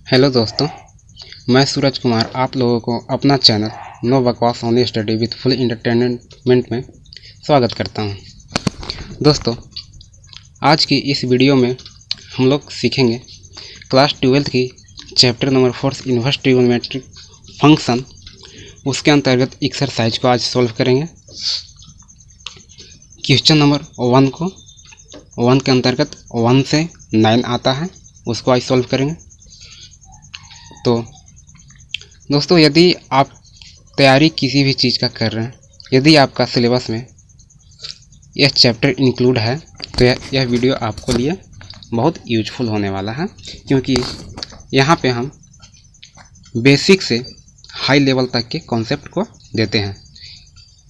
Hello दोस्तों, मैं सूरज कुमार आप लोगों को अपना चैनल नो बकवास only study with full entertainment में स्वागत करता हूं। दोस्तों, आज की इस वीडियो में हम लोग सीखेंगे क्लास 12 की chapter number 4 inverse trigonometric function. उसके अंतर्गत एक्सरसाइज को आज सॉल्व करेंगे। क्वेश्चन नंबर 1 को 1 के अंतर्गत 1 से 9 आता है, उसको आज सॉल्व करेंगे। तो दोस्तों, यदि आप तैयारी किसी भी चीज़ का कर रहे हैं, यदि आपका सिलेबस में यह चैप्टर इंक्लूड है तो यह वीडियो आपको लिए बहुत यूजफुल होने वाला है, क्योंकि यहाँ पे हम बेसिक से हाई लेवल तक के कॉन्सेप्ट को देते हैं।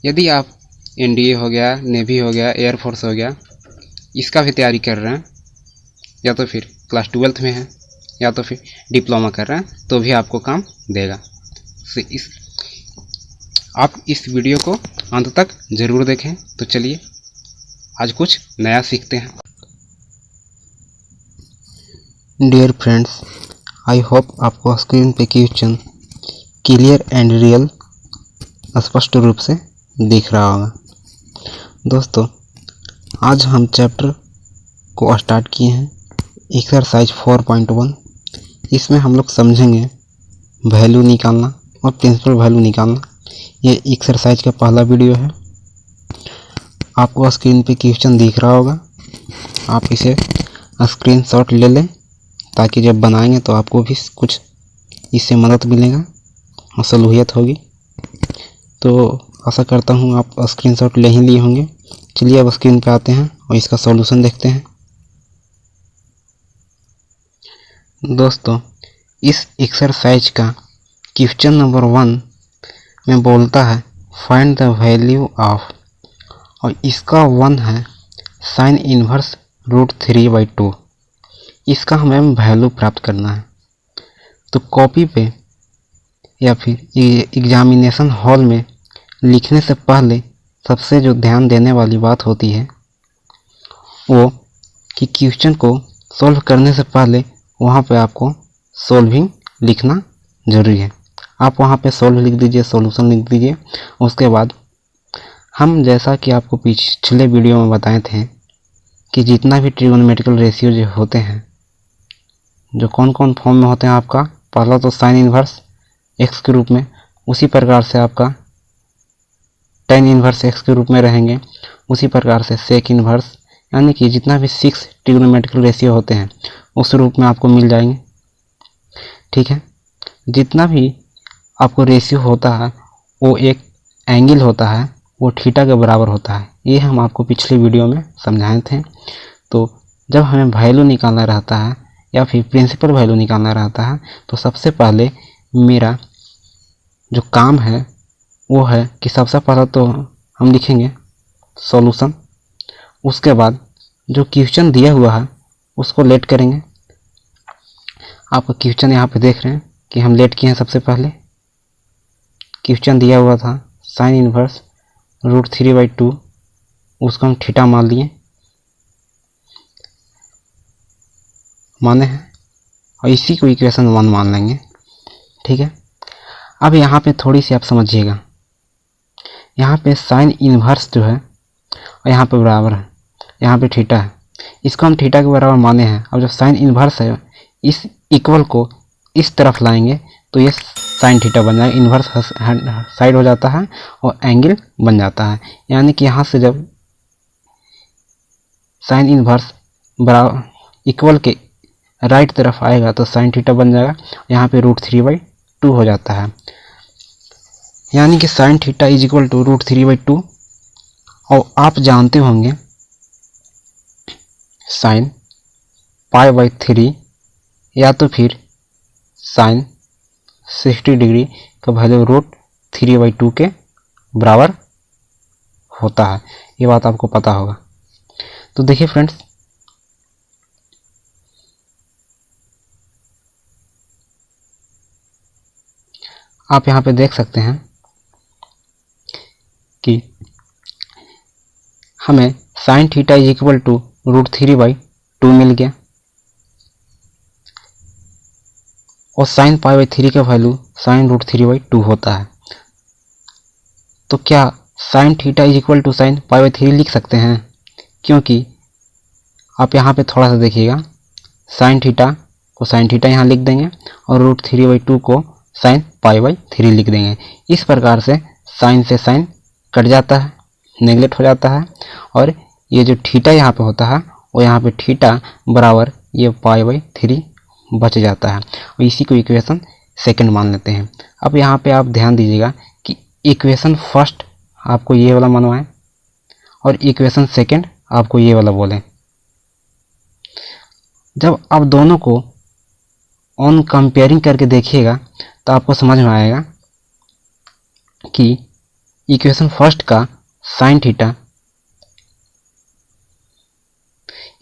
यदि आप एनडीए हो गया, नेवी हो गया, एयरफोर्स हो गया, इसका भी तैयारी कर रहे हैं, या तो फिर क्लास 12 में है या तो फिर डिप्लोमा कर रहे हैं, तो भी आपको काम देगा। आप इस वीडियो को अंत तक ज़रूर देखें। तो चलिए आज कुछ नया सीखते हैं। डियर फ्रेंड्स, आई होप आपको स्क्रीन पे क्वेश्चन क्लियर एंड रियल स्पष्ट रूप से दिख रहा होगा। दोस्तों, आज हम चैप्टर को स्टार्ट किए हैं एक्सरसाइज 4.1। इसमें हम लोग समझेंगे वैल्यू निकालना और प्रिंसिपल वैल्यू निकालना। ये एक्सरसाइज का पहला वीडियो है। आपको स्क्रीन पे क्वेश्चन दिख रहा होगा, आप इसे स्क्रीनशॉट ले लें ताकि जब बनाएंगे तो आपको भी कुछ इससे मदद मिलेगा और सहूलियत होगी। तो आशा करता हूँ आप स्क्रीनशॉट ले ही लिए होंगे। चलिए अब स्क्रीन पे आते हैं और इसका सॉल्यूशन देखते हैं। दोस्तों, इस एक्सरसाइज का क्वेश्चन नंबर 1 में बोलता है फाइंड द वैल्यू ऑफ, और इसका 1 है साइन इन्वर्स √3/2। इसका हमें वैल्यू प्राप्त करना है। तो कॉपी पे या फिर एग्जामिनेशन हॉल में लिखने से पहले सबसे जो ध्यान देने वाली बात होती है वो कि क्वेश्चन को सॉल्व करने से पहले वहाँ पे आपको सॉल्विंग लिखना ज़रूरी है। आप वहाँ पे सॉल्व लिख दीजिए, सॉल्यूशन लिख दीजिए। उसके बाद हम जैसा कि आपको पिछले वीडियो में बताए थे कि जितना भी ट्रिगोनोमेट्रिकल रेशियो जो होते हैं, जो कौन कौन फॉर्म में होते हैं आपका, पहला तो साइन इन्वर्स एक्स के रूप में, उसी प्रकार से आपका टेन इन्वर्स एक्स के रूप में रहेंगे, उसी प्रकार से सेक इन्वर्स, यानी कि जितना भी 6 ट्रिगोनोमेट्रिकल रेशियो होते हैं उस रूप में आपको मिल जाएंगे। ठीक है, जितना भी आपको रेशियो होता है वो एक एंगल होता है, वो थीटा के बराबर होता है। ये हम आपको पिछले वीडियो में समझाए थे। तो जब हमें वैल्यू निकालना रहता है या फिर प्रिंसिपल वैल्यू निकालना रहता है तो सबसे पहले मेरा जो काम है वो है कि सबसे पहले तो हम लिखेंगे सॉल्यूशन। उसके बाद जो क्वेश्चन दिया हुआ है उसको लेट करेंगे। आपका क्वेश्चन यहाँ पे देख रहे हैं कि हम लेट किए हैं। सबसे पहले क्वेश्चन दिया हुआ था साइन इन्वर्स √3/2, उसको हम थीटा मान लिए, माने हैं, और इसी को इक्वेशन 1 मान लेंगे। ठीक है, अब यहाँ पे थोड़ी सी आप समझिएगा। यहाँ पे साइन इन्वर्स जो है और यहाँ पे बराबर है, यहाँ पे थीटा है, इसको हम थीटा के बराबर माने हैं। अब जब साइन इन्वर्स है, इस इक्वल को इस तरफ लाएंगे तो ये साइन थीटा बन जाएगा, इन्वर्स साइड हो जाता है और एंगल बन जाता है। यानी कि यहाँ से जब साइन इन्वर्स बराबर इक्वल के राइट तरफ आएगा तो साइन थीटा बन जाएगा, यहाँ पे √3/2 हो जाता है। यानी कि sine theta is equal to √3/2। और आप जानते होंगे साइन π/3 या तो फिर साइन 60 डिग्री का वैल्यू √3/2 के बराबर होता है। ये बात आपको पता होगा। तो देखिए फ्रेंड्स, आप यहाँ पे देख सकते हैं कि हमें sine theta is equal to √3/2 मिल गया। और साइन पाई बाई 3 का वैल्यू साइन रूट 3/2 होता है। तो क्या sine theta is equal to sine pi by 3 लिख सकते हैं? क्योंकि आप यहाँ पे थोड़ा सा देखिएगा, साइन थीटा को साइन थीटा यहाँ लिख देंगे और रूट 3/2 को साइन पाई बाई 3 लिख देंगे। इस प्रकार से साइन से साइन कट जाता है, नेगलेक्ट हो जाता है, और ये जो थीटा यहाँ पे होता है वो यहाँ पे थीटा बराबर ये पाई बाई 3 बच जाता है, और इसी को इक्वेशन सेकंड मान लेते हैं। अब यहाँ पे आप ध्यान दीजिएगा कि इक्वेशन फर्स्ट आपको ये वाला मनवाएं और इक्वेशन सेकंड आपको ये वाला बोलें। जब आप दोनों को ऑन कंपेयरिंग करके देखिएगा तो आपको समझ में आएगा कि इक्वेशन फर्स्ट का साइन थीटा,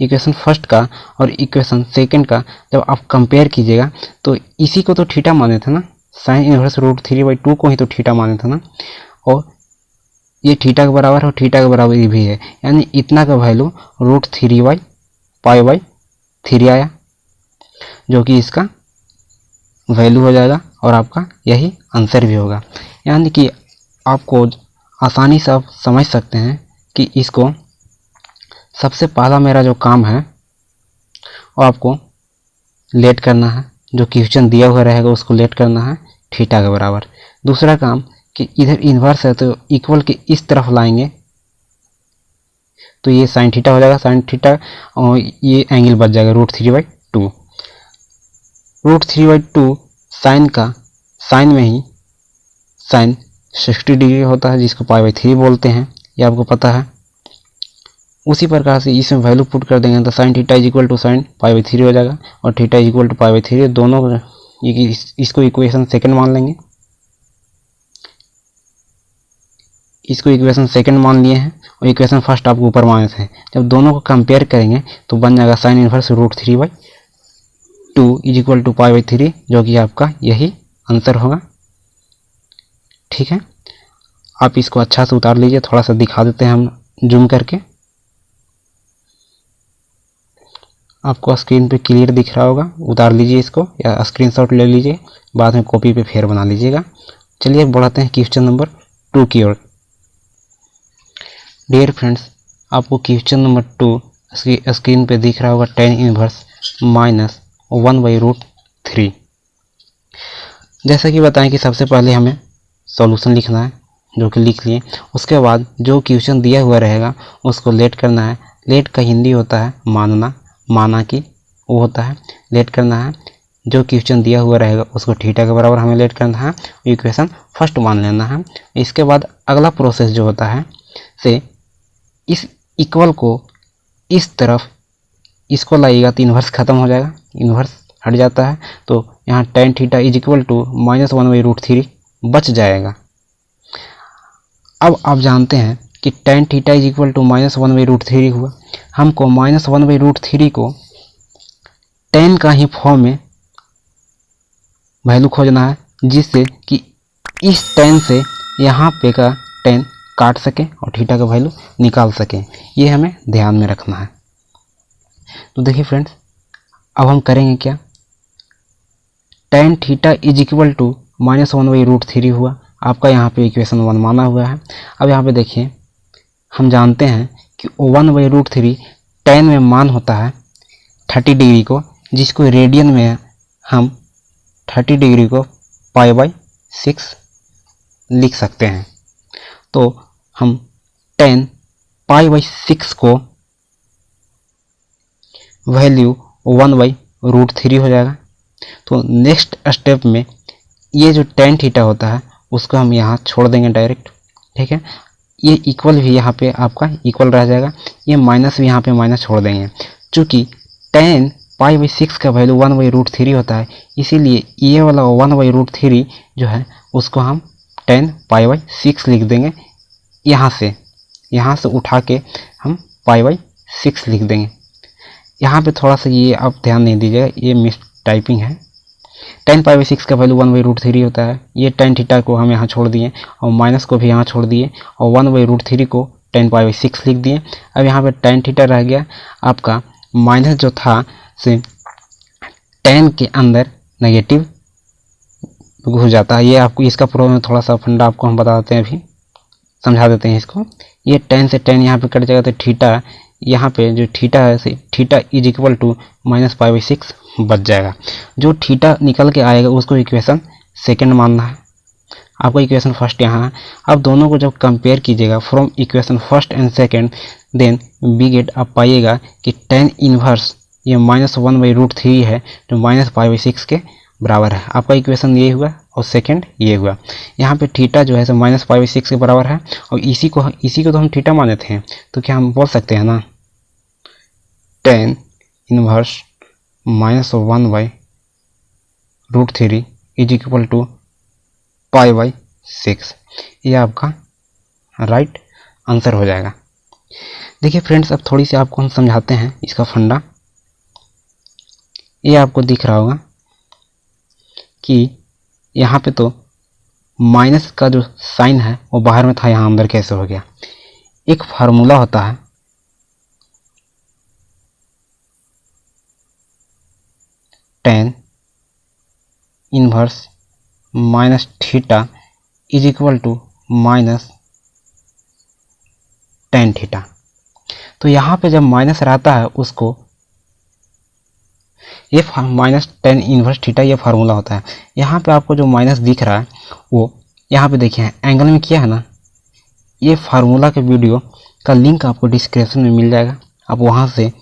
इक्वेशन फर्स्ट का और इक्वेशन सेकंड का जब आप कंपेयर कीजिएगा तो इसी को तो थीटा माने थे ना, साइन इनवर्स रूट 3/2 को ही तो थीटा माने थे ना, और ये थीटा के बराबर और थीटा के बराबर ये भी है, यानी इतना का वैल्यू रूट 3/π/3 आया, जो कि इसका वैल्यू हो जाएगा और आपका यही आंसर भी होगा। यानी कि आपको आसानी से आप समझ सकते हैं कि इसको सबसे पहला मेरा जो काम है वो आपको लेट करना है, जो क्वेश्चन दिया हुआ रहेगा उसको लेट करना है थीटा के बराबर। दूसरा काम कि इधर इन्वर्स है तो इक्वल के इस तरफ लाएंगे तो ये साइन थीटा हो जाएगा, साइन थीटा, और ये एंगल बच जाएगा रूट 3/2। रूट 3/2 साइन का, साइन में ही साइन 60 डिग्री होता है जिसको π/3 बोलते हैं, ये आपको पता है। उसी प्रकार से इसमें वैल्यू पुट कर देंगे तो sine theta is equal to sine π/3 हो जाएगा और थीटा इज इक्वल टू π/3, दोनों इसको इक्वेशन सेकंड मान लेंगे, इसको इक्वेशन सेकंड मान लिए हैं और इक्वेशन फर्स्ट आपको ऊपर माने थे। जब दोनों को कंपेयर करेंगे तो बन जाएगा sine inverse root 3/2 is equal to π/3, जो कि आपका यही आंसर होगा। ठीक है, आप इसको अच्छा से उतार लीजिए, थोड़ा सा दिखा देते हैं हम जूम करके, आपको स्क्रीन पे क्लियर दिख रहा होगा। उतार लीजिए इसको या स्क्रीनशॉट ले लीजिए, बाद में कॉपी पे फेर बना लीजिएगा। चलिए बढ़ाते हैं क्वेश्चन नंबर 2 की ओर। डियर फ्रेंड्स, आपको क्वेश्चन नंबर 2 स्क्रीन पे दिख रहा होगा, tan इनवर्स -1/√3। जैसा कि बताएं कि सबसे पहले हमें सॉल्यूशन लिखना है, जो कि लिख लिए। उसके बाद जो क्वेश्चन दिया हुआ रहेगा उसको लेट करना है। लेट का हिंदी होता है मानना, माना कि वो होता है, लेट करना है। जो क्वेश्चन दिया हुआ रहेगा उसको थीटा के बराबर हमें लेट करना है, इक्वेशन फर्स्ट मान लेना है। इसके बाद अगला प्रोसेस जो होता है से इस इक्वल को इस तरफ इसको लाइएगा तो इन्वर्स खत्म हो जाएगा, इन्वर्स हट जाता है, तो यहाँ tan theta is equal to -1/√3 बच जाएगा। अब आप जानते हैं कि tan theta is equal to -1/√3 हुआ, हमको -1/√3 को tan का ही फॉर्म में वैल्यू खोजना है, जिससे कि इस tan से यहाँ पे का tan काट सके और थीटा का वैल्यू निकाल सके, ये हमें ध्यान में रखना है। तो देखिए फ्रेंड्स, अब हम करेंगे क्या, tan theta is equal to -1/√3 हुआ, आपका यहाँ पे इक्वेशन 1 माना हुआ है। अब यहाँ पे देखिए, हम जानते हैं कि 1/√3 tan में मान होता है 30 डिग्री को, जिसको रेडियन में हम 30 डिग्री को π/6 लिख सकते हैं। तो हम tan π/6 को वैल्यू 1/√3 हो जाएगा। तो नेक्स्ट स्टेप में ये जो tan थीटा होता है उसको हम यहाँ छोड़ देंगे डायरेक्ट। ठीक है, ये इक्वल भी यहाँ पे आपका इक्वल रह जाएगा, ये माइनस भी यहाँ पे माइनस छोड़ देंगे। चूँकि tan π/6 का वैल्यू 1/√3 होता है, इसीलिए ये वाला 1/√3 जो है उसको हम tan π/6 लिख देंगे। यहाँ से उठा के हम π/6 लिख देंगे। यहाँ पे थोड़ा सा ये आप ध्यान नहीं दीजिएगा, ये मिस टाइपिंग है। tan π/6 का वैल्यू 1/√3 होता है, ये tan थीटा को हम यहाँ छोड़ दिए और माइनस को भी यहाँ छोड़ दिए और 1/√3 को tan π/6 लिख दिए। अब यहाँ पे tan थीटा रह गया आपका, माइनस जो था से tan के अंदर नेगेटिव घुस जाता है। ये आपको इसका प्रोग्राम थोड़ा सा फंडा आपको हम बता देते हैं, अभी समझा देते हैं इसको। ये tan से tan यहाँ पे कट जाएगा, तो थीटा यहाँ पे जो थीटा है थीटा इज इक्वल टू -π/6 बच जाएगा। जो थीटा निकल के आएगा उसको इक्वेशन सेकंड मानना है, आपको इक्वेशन फर्स्ट यहाँ है। अब दोनों को जब कंपेयर कीजिएगा from equation first and second, then we get आप पाइएगा कि tan इनवर्स ये -1/√3 है, जो -π/6 के बराबर है। आपका इक्वेशन ये हुआ और सेकंड ये हुआ। यहाँ पे थीटा जो है सो -π/6 के बराबर है, और इसी को तो हम थीटा माने थे, तो क्या हम बोल सकते हैं ना tan inverse -1/√3 is equal to π/6। ये आपका राइट आंसर हो जाएगा। देखिए फ्रेंड्स, अब थोड़ी सी आपको हम समझाते हैं इसका फंडा। ये आपको दिख रहा होगा कि यहाँ पे तो माइनस का जो साइन है वो बाहर में था, यहाँ अंदर कैसे हो गया। एक फार्मूला होता है tan inverse minus theta is equal to -tan theta. तो यहाँ पे जब माइनस रहता है उसको ये -tan इनवर्स थीटा ये फार्मूला होता है। यहाँ पे आपको जो माइनस दिख रहा है वो यहाँ पे देखिए एंगल में किया है ना। ये फार्मूला के वीडियो का लिंक आपको डिस्क्रिप्शन में मिल जाएगा, आप वहाँ से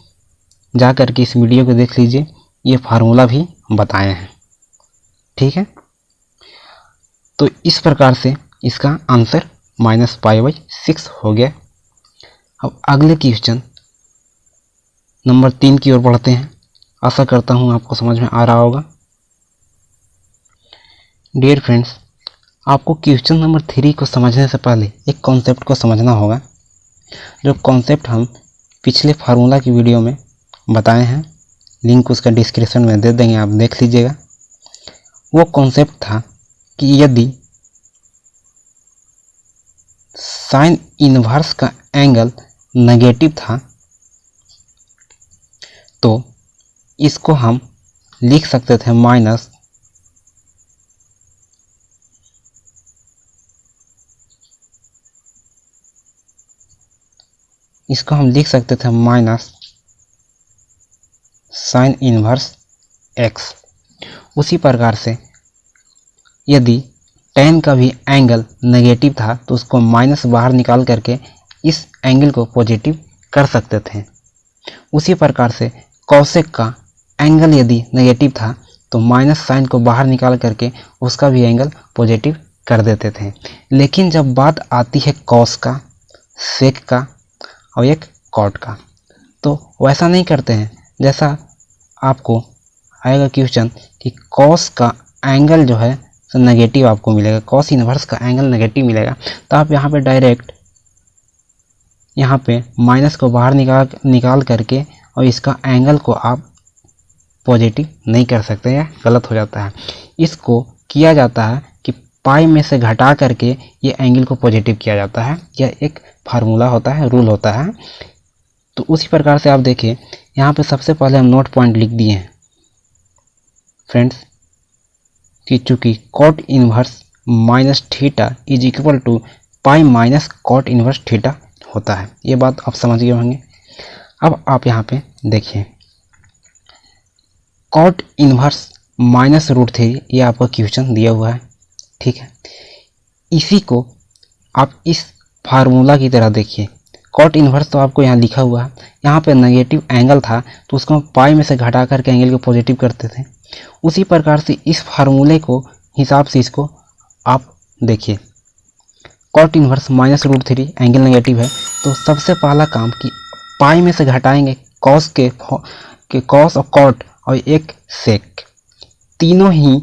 जा कर के इस वीडियो को देख लीजिए। ये फार्मूला भी बताए हैं, ठीक है। तो इस प्रकार से इसका आंसर -π/6 हो गया। अब अगले क्वेश्चन नंबर 3 की ओर बढ़ते हैं। आशा करता हूँ आपको समझ में आ रहा होगा। डियर फ्रेंड्स, आपको क्वेश्चन नंबर 3 को समझने से पहले एक कॉन्सेप्ट को समझना होगा, जो कॉन्सेप्ट हम पिछले फार्मूला की वीडियो में बताए हैं। लिंक उसका डिस्क्रिप्शन में दे देंगे, आप देख लीजिएगा। वो कॉन्सेप्ट था कि यदि साइन इनवर्स का एंगल नेगेटिव था तो इसको हम लिख सकते थे माइनस साइन इनवर्स x। उसी प्रकार से यदि tan का भी एंगल नेगेटिव था तो उसको माइनस बाहर निकाल करके इस एंगल को पॉजिटिव कर सकते थे। उसी प्रकार से कॉसेक का एंगल यदि नेगेटिव था तो माइनस साइन को बाहर निकाल करके उसका भी एंगल पॉजिटिव कर देते थे। लेकिन जब बात आती है कॉस का, सेक का और एक कॉट का, तो वैसा नहीं करते हैं। जैसा आपको आएगा क्वेश्चन कि कॉस का एंगल जो है नेगेटिव आपको मिलेगा, कॉस इनवर्स का एंगल नेगेटिव मिलेगा, तो आप यहाँ पे डायरेक्ट यहाँ पे माइनस को बाहर निकाल करके और इसका एंगल को आप पॉजिटिव नहीं कर सकते, या गलत हो जाता है। इसको किया जाता है कि पाई में से घटा करके ये एंगल को पॉजिटिव किया जाता है। यह एक फार्मूला होता है, रूल होता है। तो उसी प्रकार से आप देखिए यहाँ पे सबसे पहले हम नोट पॉइंट लिख दिए हैं फ्रेंड्स कि चूँकि cot inverse minus theta is equal to pi minus cot inverse theta होता है। ये बात आप समझ गए होंगे। अब आप यहाँ पे देखिए कॉट इनवर्स -√3 ये आपका क्वेश्चन दिया हुआ है, ठीक है। इसी को आप इस फार्मूला की तरह देखिए। कॉट इनवर्स तो आपको यहाँ लिखा हुआ है, यहाँ पे नेगेटिव एंगल था तो उसको हम पाई में से घटा करके एंगल को पॉजिटिव करते थे। उसी प्रकार से इस फार्मूले को हिसाब से इसको आप देखिए, कॉट इनवर्स -√3 एंगल नेगेटिव है, तो सबसे पहला काम कि पाई में से घटाएंगे कॉस के कॉस और कॉट और एक सेक, तीनों ही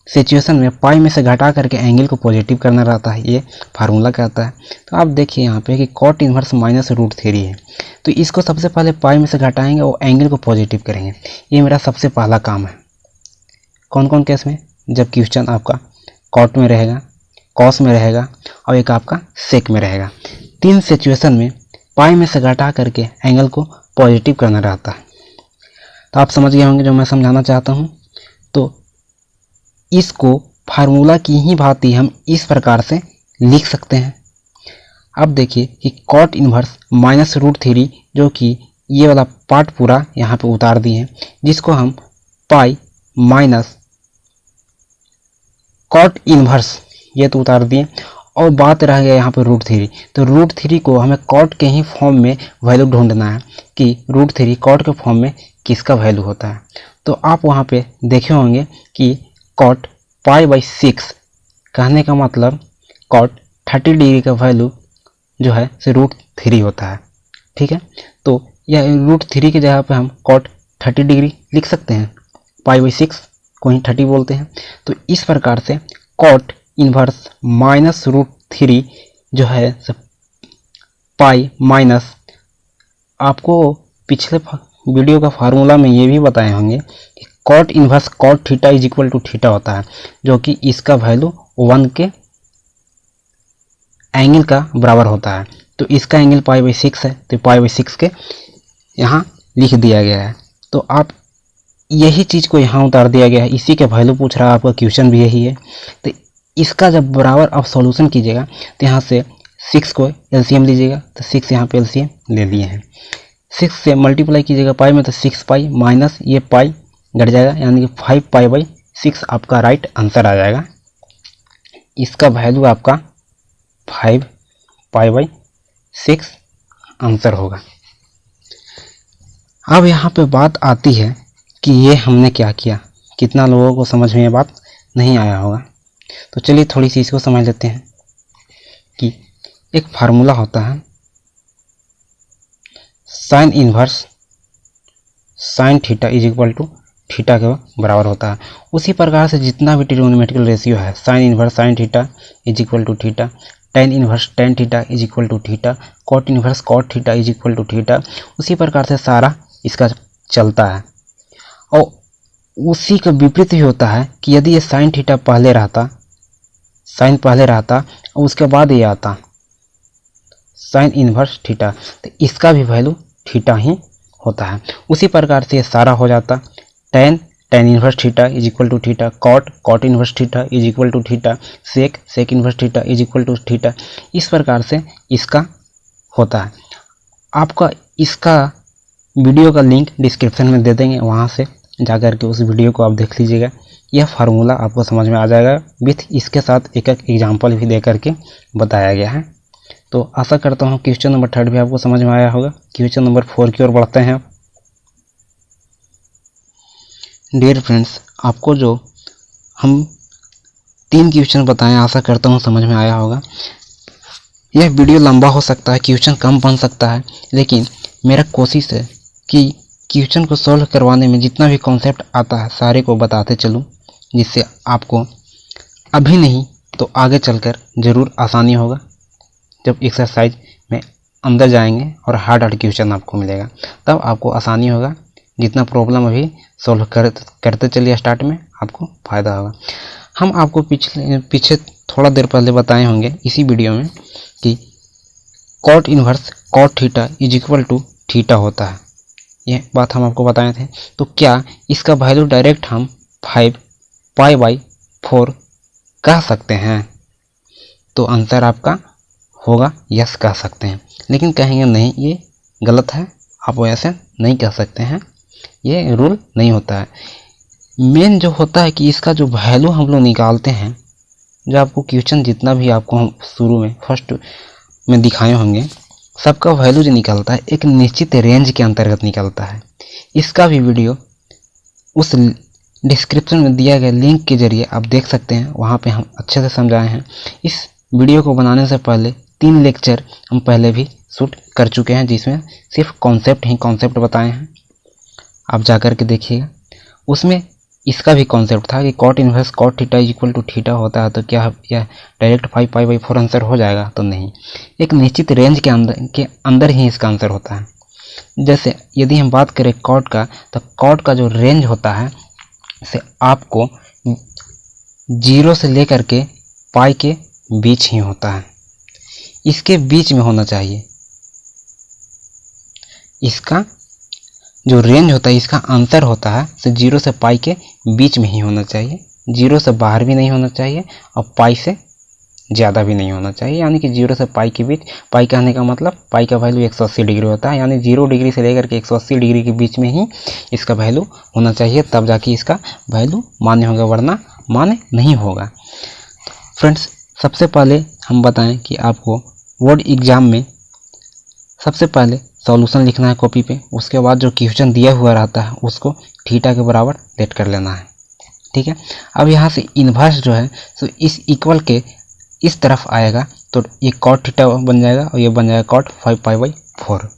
सिचुएशन में पाई में से घटा करके एंगल को पॉजिटिव करना रहता है। ये फार्मूला कहता है। तो आप देखिए यहाँ पे कि कॉट इनवर्स -√3 है, तो इसको सबसे पहले पाई में से घटाएंगे और एंगल को पॉजिटिव करेंगे। ये मेरा सबसे पहला काम है। कौन कौन केस में? जब क्वेश्चन आपका कॉट में रहेगा, कॉस में रहेगा और एक आपका सेक में रहेगा। तीन सिचुएशन में पाई में से घटा करके एंगल को पॉजिटिव करना रहता है। तो आप समझ गए होंगे जो मैं समझाना चाहता हूँ। तो इसको फार्मूला की ही भांति हम इस प्रकार से लिख सकते हैं। अब देखिए कि cot inverse minus root three, जो कि ये वाला पार्ट पूरा यहाँ पे उतार दिए हैं, जिसको हम पाई माइनस कॉट इन्वर्स ये तो उतार दिए, और बात रह गया यहाँ पे रूट थ्री। तो रूट थ्री को हमें कॉट के ही फॉर्म में वैल्यू ढूंढना है कि रूट थ्री कॉट के फॉर्म में किसका वैल्यू होता है। तो आप वहाँ पे देखे होंगे कि कॉट पाई बाई 6 कहने का मतलब कॉट 30 डिग्री का वैल्यू जो है से रूट थ्री होता है। ठीक है, तो यह रूट थ्री की जगह पे हम कॉट 30 डिग्री लिख सकते हैं, पाई बाई 6 को ही 30 बोलते हैं। तो इस प्रकार से cot inverse minus root three जो है पाई माइनस, आपको पिछले वीडियो का फार्मूला में ये भी बताए होंगे कि cot inverse cot theta is equal to theta होता है, जो कि इसका वैल्यू 1 के एंगल का बराबर होता है। तो इसका एंगल पाई बाई 6 है, तो पाई बाई 6 के यहाँ लिख दिया गया है। तो आप यही चीज़ को यहाँ उतार दिया गया है, इसी के वैल्यू पूछ रहा है, आपका क्वेश्चन भी यही है। तो इसका जब बराबर आप सॉल्यूशन कीजिएगा तो यहाँ से 6 को एलसीएम लीजिएगा, तो 6 यहाँ पे एलसीएम ले लिए हैं। 6 से मल्टीप्लाई कीजिएगा पाई में, तो 6 पाई माइनस ये पाई घट जाएगा, यानी कि 5 पाई बाई 6 आपका राइट आंसर आ जाएगा। इसका वैल्यू आपका 5 पाई बाई 6 आंसर होगा। अब यहाँ पे बात आती है कि ये हमने क्या किया, कितना लोगों को समझ में ये बात नहीं आया होगा। तो चलिए थोड़ी सी इसको समझ लेते हैं कि एक फार्मूला होता है sine inverse sine theta is equal to theta के बराबर होता है। उसी प्रकार से जितना भी ट्रिग्नोमेट्रिकल रेशियो है, sine inverse sine theta is equal to theta, tan inverse tan theta is equal to theta, cot inverse cot theta is equal to theta, उसी प्रकार से सारा इसका चलता है। और उसी का विपरीत भी होता है कि यदि ये साइन थीटा पहले रहता, साइन पहले रहता और उसके बाद ये आता साइन इन्वर्स थीटा, तो इसका भी वैल्यू थीटा ही होता है। उसी प्रकार से ये सारा हो जाता tan tan inverse theta is equal to theta, cot cot inverse theta is equal to theta, sec sec inverse theta is equal to theta. इस प्रकार से इसका होता है। आपका इसका वीडियो का लिंक डिस्क्रिप्शन में दे देंगे, वहाँ से जाकर के उस वीडियो को आप देख लीजिएगा। यह फार्मूला आपको समझ में आ जाएगा, विथ इसके साथ एक एक एग्जाम्पल भी दे करके बताया गया है। तो आशा करता हूँ क्वेश्चन नंबर 3 भी आपको समझ में आया होगा। क्वेश्चन नंबर 4 की ओर बढ़ते हैं। डियर फ्रेंड्स, आपको जो हम 3 क्वेश्चन बताएं, आशा करता हूँ समझ में आया होगा। यह वीडियो लंबा हो सकता है, क्वेश्चन कम बन सकता है, लेकिन मेरा कोशिश है कि क्वेश्चन को सॉल्व करवाने में जितना भी कॉन्सेप्ट आता है सारे को बताते चलूँ, जिससे आपको अभी नहीं तो आगे चलकर ज़रूर आसानी होगा। जब एक्सरसाइज में अंदर जाएंगे और हार्ड क्वेश्चन आपको मिलेगा, तब आपको आसानी होगा। जितना प्रॉब्लम अभी सॉल्व करते चलिए स्टार्ट में, आपको फ़ायदा होगा। हम आपको पीछे थोड़ा देर पहले बताए होंगे इसी वीडियो में कि cot inverse cot theta is equal to theta होता है। यह बात हम आपको बताए थे। तो क्या इसका वैल्यू डायरेक्ट हम 5 पाई बाई 4 कह सकते हैं? तो आंसर आपका होगा यस कह सकते हैं। लेकिन कहेंगे नहीं, ये गलत है, आप ऐसे नहीं कह सकते हैं, ये रूल नहीं होता है। मेन जो होता है कि इसका जो वैल्यू हम लोग निकालते हैं, जो आपको क्वेश्चन जितना भी आपको हम शुरू में फर्स्ट में दिखाए होंगे, सबका वैल्यू जो निकलता है एक निश्चित रेंज के अंतर्गत निकलता है। इसका भी वीडियो उस डिस्क्रिप्शन में दिया गया लिंक के जरिए आप देख सकते हैं, वहाँ पे हम अच्छे से समझाए हैं। इस वीडियो को बनाने से पहले 3 लेक्चर हम पहले भी शूट कर चुके हैं, जिसमें सिर्फ कॉन्सेप्ट बताए हैं। आप जाकर के देखिएगा, उसमें इसका भी कॉन्सेप्ट था कि cot inverse cot theta is equal to theta होता है। तो क्या यह डायरेक्ट 5 पाई बाई 4 आंसर हो जाएगा? तो नहीं, एक निश्चित रेंज के अंदर ही इसका आंसर होता है। जैसे यदि हम बात करें कॉट का, तो कॉट का जो रेंज होता है से आपको 0 से लेकर के पाई के बीच ही होता है, इसके बीच में होना चाहिए। इसका जो रेंज होता है, इसका आंसर होता है से 0 से पाई के बीच में ही होना चाहिए। जीरो से बाहर भी नहीं होना चाहिए और पाई से ज़्यादा भी नहीं होना चाहिए, यानी कि जीरो से पाई के बीच। पाई कहने का मतलब पाई का वैल्यू 180 डिग्री होता है, यानी 0 डिग्री से लेकर के 180 डिग्री के बीच में ही इसका वैल्यू होना चाहिए, तब जाके इसका वैल्यू मान्य होगा, वरना मान्य नहीं होगा। फ्रेंड्स, सबसे पहले हम बताएं कि आपको बोर्ड एग्ज़ाम में सबसे पहले सॉल्यूशन लिखना है कॉपी पे, उसके बाद जो क्वेश्चन दिया हुआ रहता है उसको थीटा के बराबर सेट कर लेना है, ठीक है। अब यहाँ से इन्वर्स जो है तो इस इक्वल के इस तरफ आएगा तो ये कॉट थीटा बन जाएगा और ये बन जाएगा कॉट 5π/4।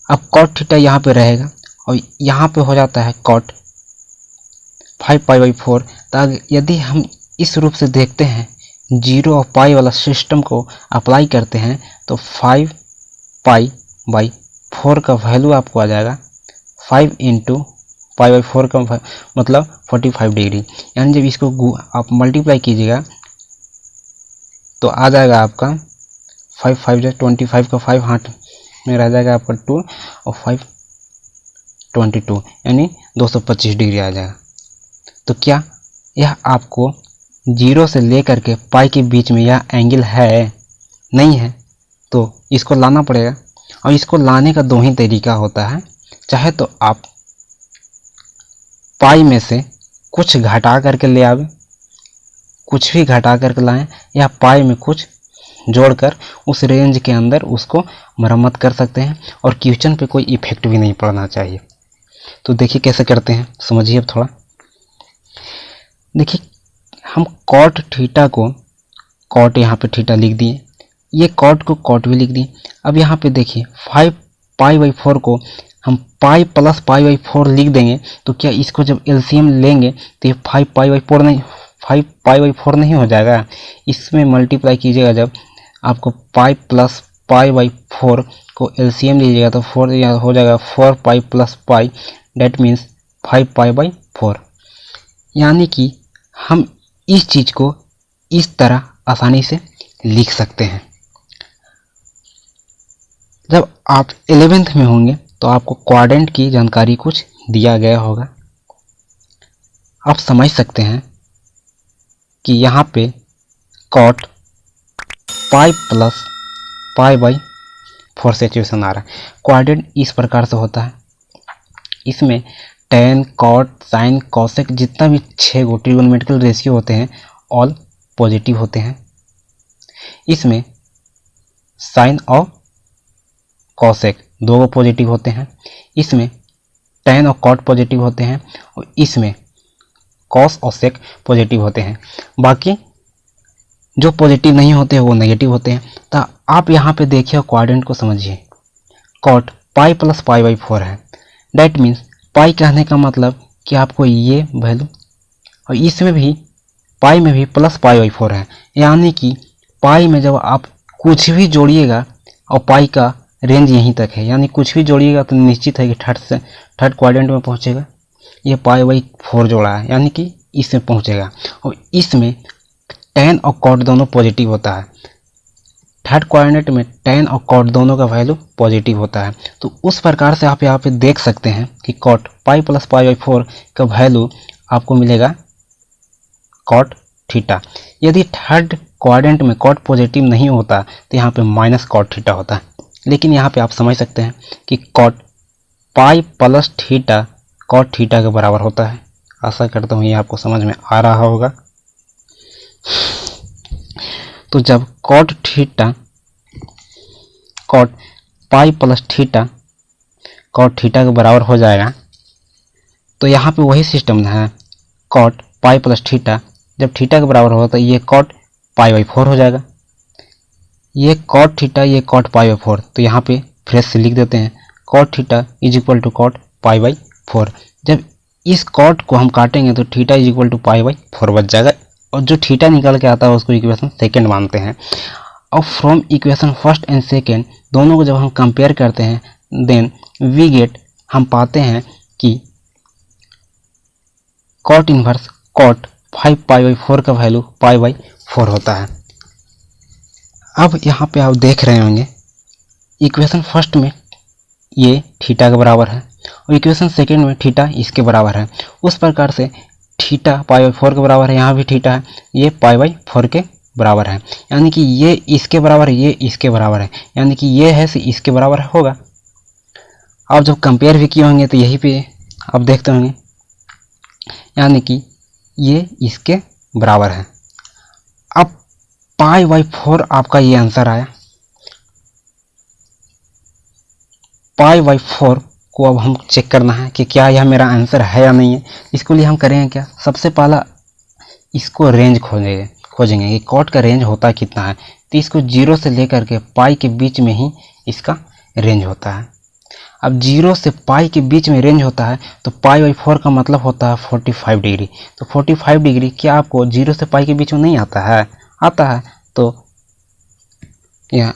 अब कॉट थीटा यहाँ पे रहेगा और यहाँ पे हो जाता है कॉट 5π/4। तो यदि हम इस रूप से देखते हैं, 0 और पाई वाला सिस्टम को अप्लाई करते हैं तो 5π/4 का वैल्यू आपको आ जाएगा 5 × π/4 का मतलब 45 डिग्री। यानी जब इसको आप मल्टीप्लाई कीजिएगा तो आ जाएगा आपका 5 5 25 का 5 हाथ में रह जाएगा आपका 2 और 5 22 यानी 225 डिग्री आ जाएगा। तो क्या यह आपको 0 से लेकर के पाई के बीच में यह एंगल है? नहीं है, तो इसको लाना पड़ेगा। और इसको लाने का दो ही तरीका होता है, चाहे तो आप पाई में से कुछ घटा करके ले आवे, कुछ भी घटा करके लाएं, या पाई में कुछ जोड़कर उस रेंज के अंदर उसको मरम्मत कर सकते हैं और क्वेश्चन पे कोई इफेक्ट भी नहीं पड़ना चाहिए। तो देखिए कैसे करते हैं, समझिए अब थोड़ा। देखिए, हम कॉट थीटा को कॉट यहाँ पे थीटा लिख दिए, ये कॉट को कॉट भी लिख दिए। अब यहाँ पे देखिए 5π/4 को हम पाई प्लस π/4 लिख देंगे, तो क्या इसको जब एलसीएम लेंगे तो ये 5π/4 नहीं हो जाएगा? इसमें मल्टीप्लाई कीजिएगा, जब आपको पाई प्लस π/4 को एलसीएम लीजिएगा तो 4 हो जाएगा 4π + पाई, डेट मीन्स 5π/4। यानी कि हम इस चीज़ को इस तरह आसानी से लिख सकते हैं। जब आप 11th में होंगे तो आपको क्वाड्रेंट की जानकारी कुछ दिया गया होगा, आप समझ सकते हैं कि यहाँ पे कॉट पाई प्लस π/4 से इक्वेशन आ रहा है। क्वाड्रेंट इस प्रकार से होता है, इसमें टेन, कॉट, साइन, कॉसेक जितना भी 6 गो ट्रिगोनोमेट्रिकल रेशियो होते हैं ऑल पॉजिटिव होते हैं। इसमें साइन और कॉसेक 2 गो पॉजिटिव होते हैं, इसमें टेन और कॉट पॉजिटिव होते हैं और इसमें कॉस और सेक पॉजिटिव होते हैं। बाकी जो पॉजिटिव नहीं होते हैं वो नेगेटिव होते हैं। तो आप यहाँ पे देखिए क्वाड्रेंट को समझिए, कॉट पाई प्लस π/4 है, डेट मीन्स पाई कहने का मतलब कि आपको ये वैल्यू, और इसमें भी पाई में भी प्लस π/4 है, यानी कि पाई में जब आप कुछ भी जोड़िएगा और पाई का रेंज यहीं तक है, यानी कुछ भी जोड़िएगा तो निश्चित है कि थर्ड क्वाड्रेंट में पहुँचेगा। ये π/4 जोड़ा है यानी कि इसमें पहुँचेगा, और इसमें टेन और कॉट दोनों पॉजिटिव होता है। थर्ड क्वाड्रेंट में टेन और कॉट दोनों का वैल्यू पॉजिटिव होता है। तो उस प्रकार से आप यहाँ पे देख सकते हैं कि कॉट पाई प्लस π/4 का वैल्यू आपको मिलेगा कॉट थीटा। यदि थर्ड क्वाड्रेंट में कॉट पॉजिटिव नहीं होता तो यहाँ पे माइनस कॉट थीटा होता है, लेकिन यहाँ पे आप समझ सकते हैं कि cot pi plus theta cot theta के बराबर होता है। आशा करता हूँ ये आपको समझ में आ रहा होगा। तो जब cot pi plus theta cot theta के बराबर हो जाएगा तो यहाँ पे वही सिस्टम है, कॉट पाई प्लस थीटा जब थीटा के बराबर होगा तो ये कॉट π/4 हो जाएगा, ये कॉट थीटा ये कॉट π/4। तो यहाँ पे फ्रेश से लिख देते हैं cot theta is equal to cot π/4। जब इस कॉट को हम काटेंगे तो थीटा इज इक्वल टू π/4 बच जाएगा, और जो थीटा निकल के आता है उसको इक्वेशन सेकेंड मानते हैं। और from equation first and second दोनों को जब हम कंपेयर करते हैं देन वी गेट, हम पाते हैं कि कॉट इनवर्स कॉट 5π/4 का वैल्यू π/4 होता है। अब यहाँ पे आप देख रहे होंगे इक्वेशन फर्स्ट में ये थीटा के बराबर है और इक्वेशन सेकेंड में थीटा इसके बराबर है। उस प्रकार से थीटा π/4 के बराबर है, यहाँ भी थीटा है, ये π/4 के बराबर है, यानी कि ये इसके बराबर है, ये इसके बराबर है, यानी कि ये है से इसके बराबर होगा। आप जब कंपेयर भी किए होंगे तो यही पे आप देखते होंगे, यानी कि ये इसके बराबर है। अब π/4 आपका ये आंसर आया। π/4 को अब हम चेक करना है कि क्या यह मेरा आंसर है या नहीं है। इसके लिए हम करेंगे क्या, सबसे पहला इसको रेंज खोजेंगे कि कॉट का रेंज होता कितना है। तो इसको 0 से लेकर के पाई के बीच में ही इसका रेंज होता है। अब 0 से पाई के बीच में रेंज होता है तो π/4 का मतलब होता है 45 डिग्री। तो 45 डिग्री क्या आपको 0 से पाई के बीच में नहीं आता है? आता है। तो यह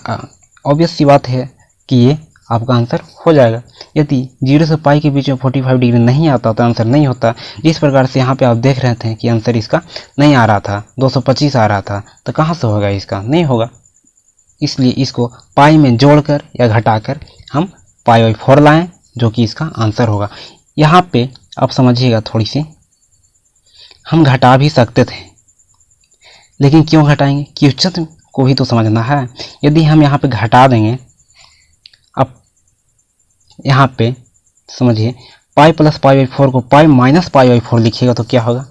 ऑब्वियस सी बात है कि ये आपका आंसर हो जाएगा। यदि 0 से पाई के बीच में 45 डिग्री नहीं आता तो आंसर नहीं होता। जिस प्रकार से यहाँ पे आप देख रहे थे कि आंसर इसका नहीं आ रहा था, 225 आ रहा था, तो कहाँ से होगा इसका? नहीं होगा। इसलिए इसको पाई में जोड़कर या घटाकर हम π/4 लाएं, जो कि इसका आंसर होगा। यहाँ पे आप समझिएगा थोड़ी सी, हम घटा भी सकते थे, लेकिन क्यों घटाएंगे? क्वेश्चन को भी तो समझना है। यदि हम यहाँ पे घटा देंगे, अब यहाँ पे समझिए पाई प्लस π/4 को पाई माइनस π/4 लिखिएगा तो क्या होगा?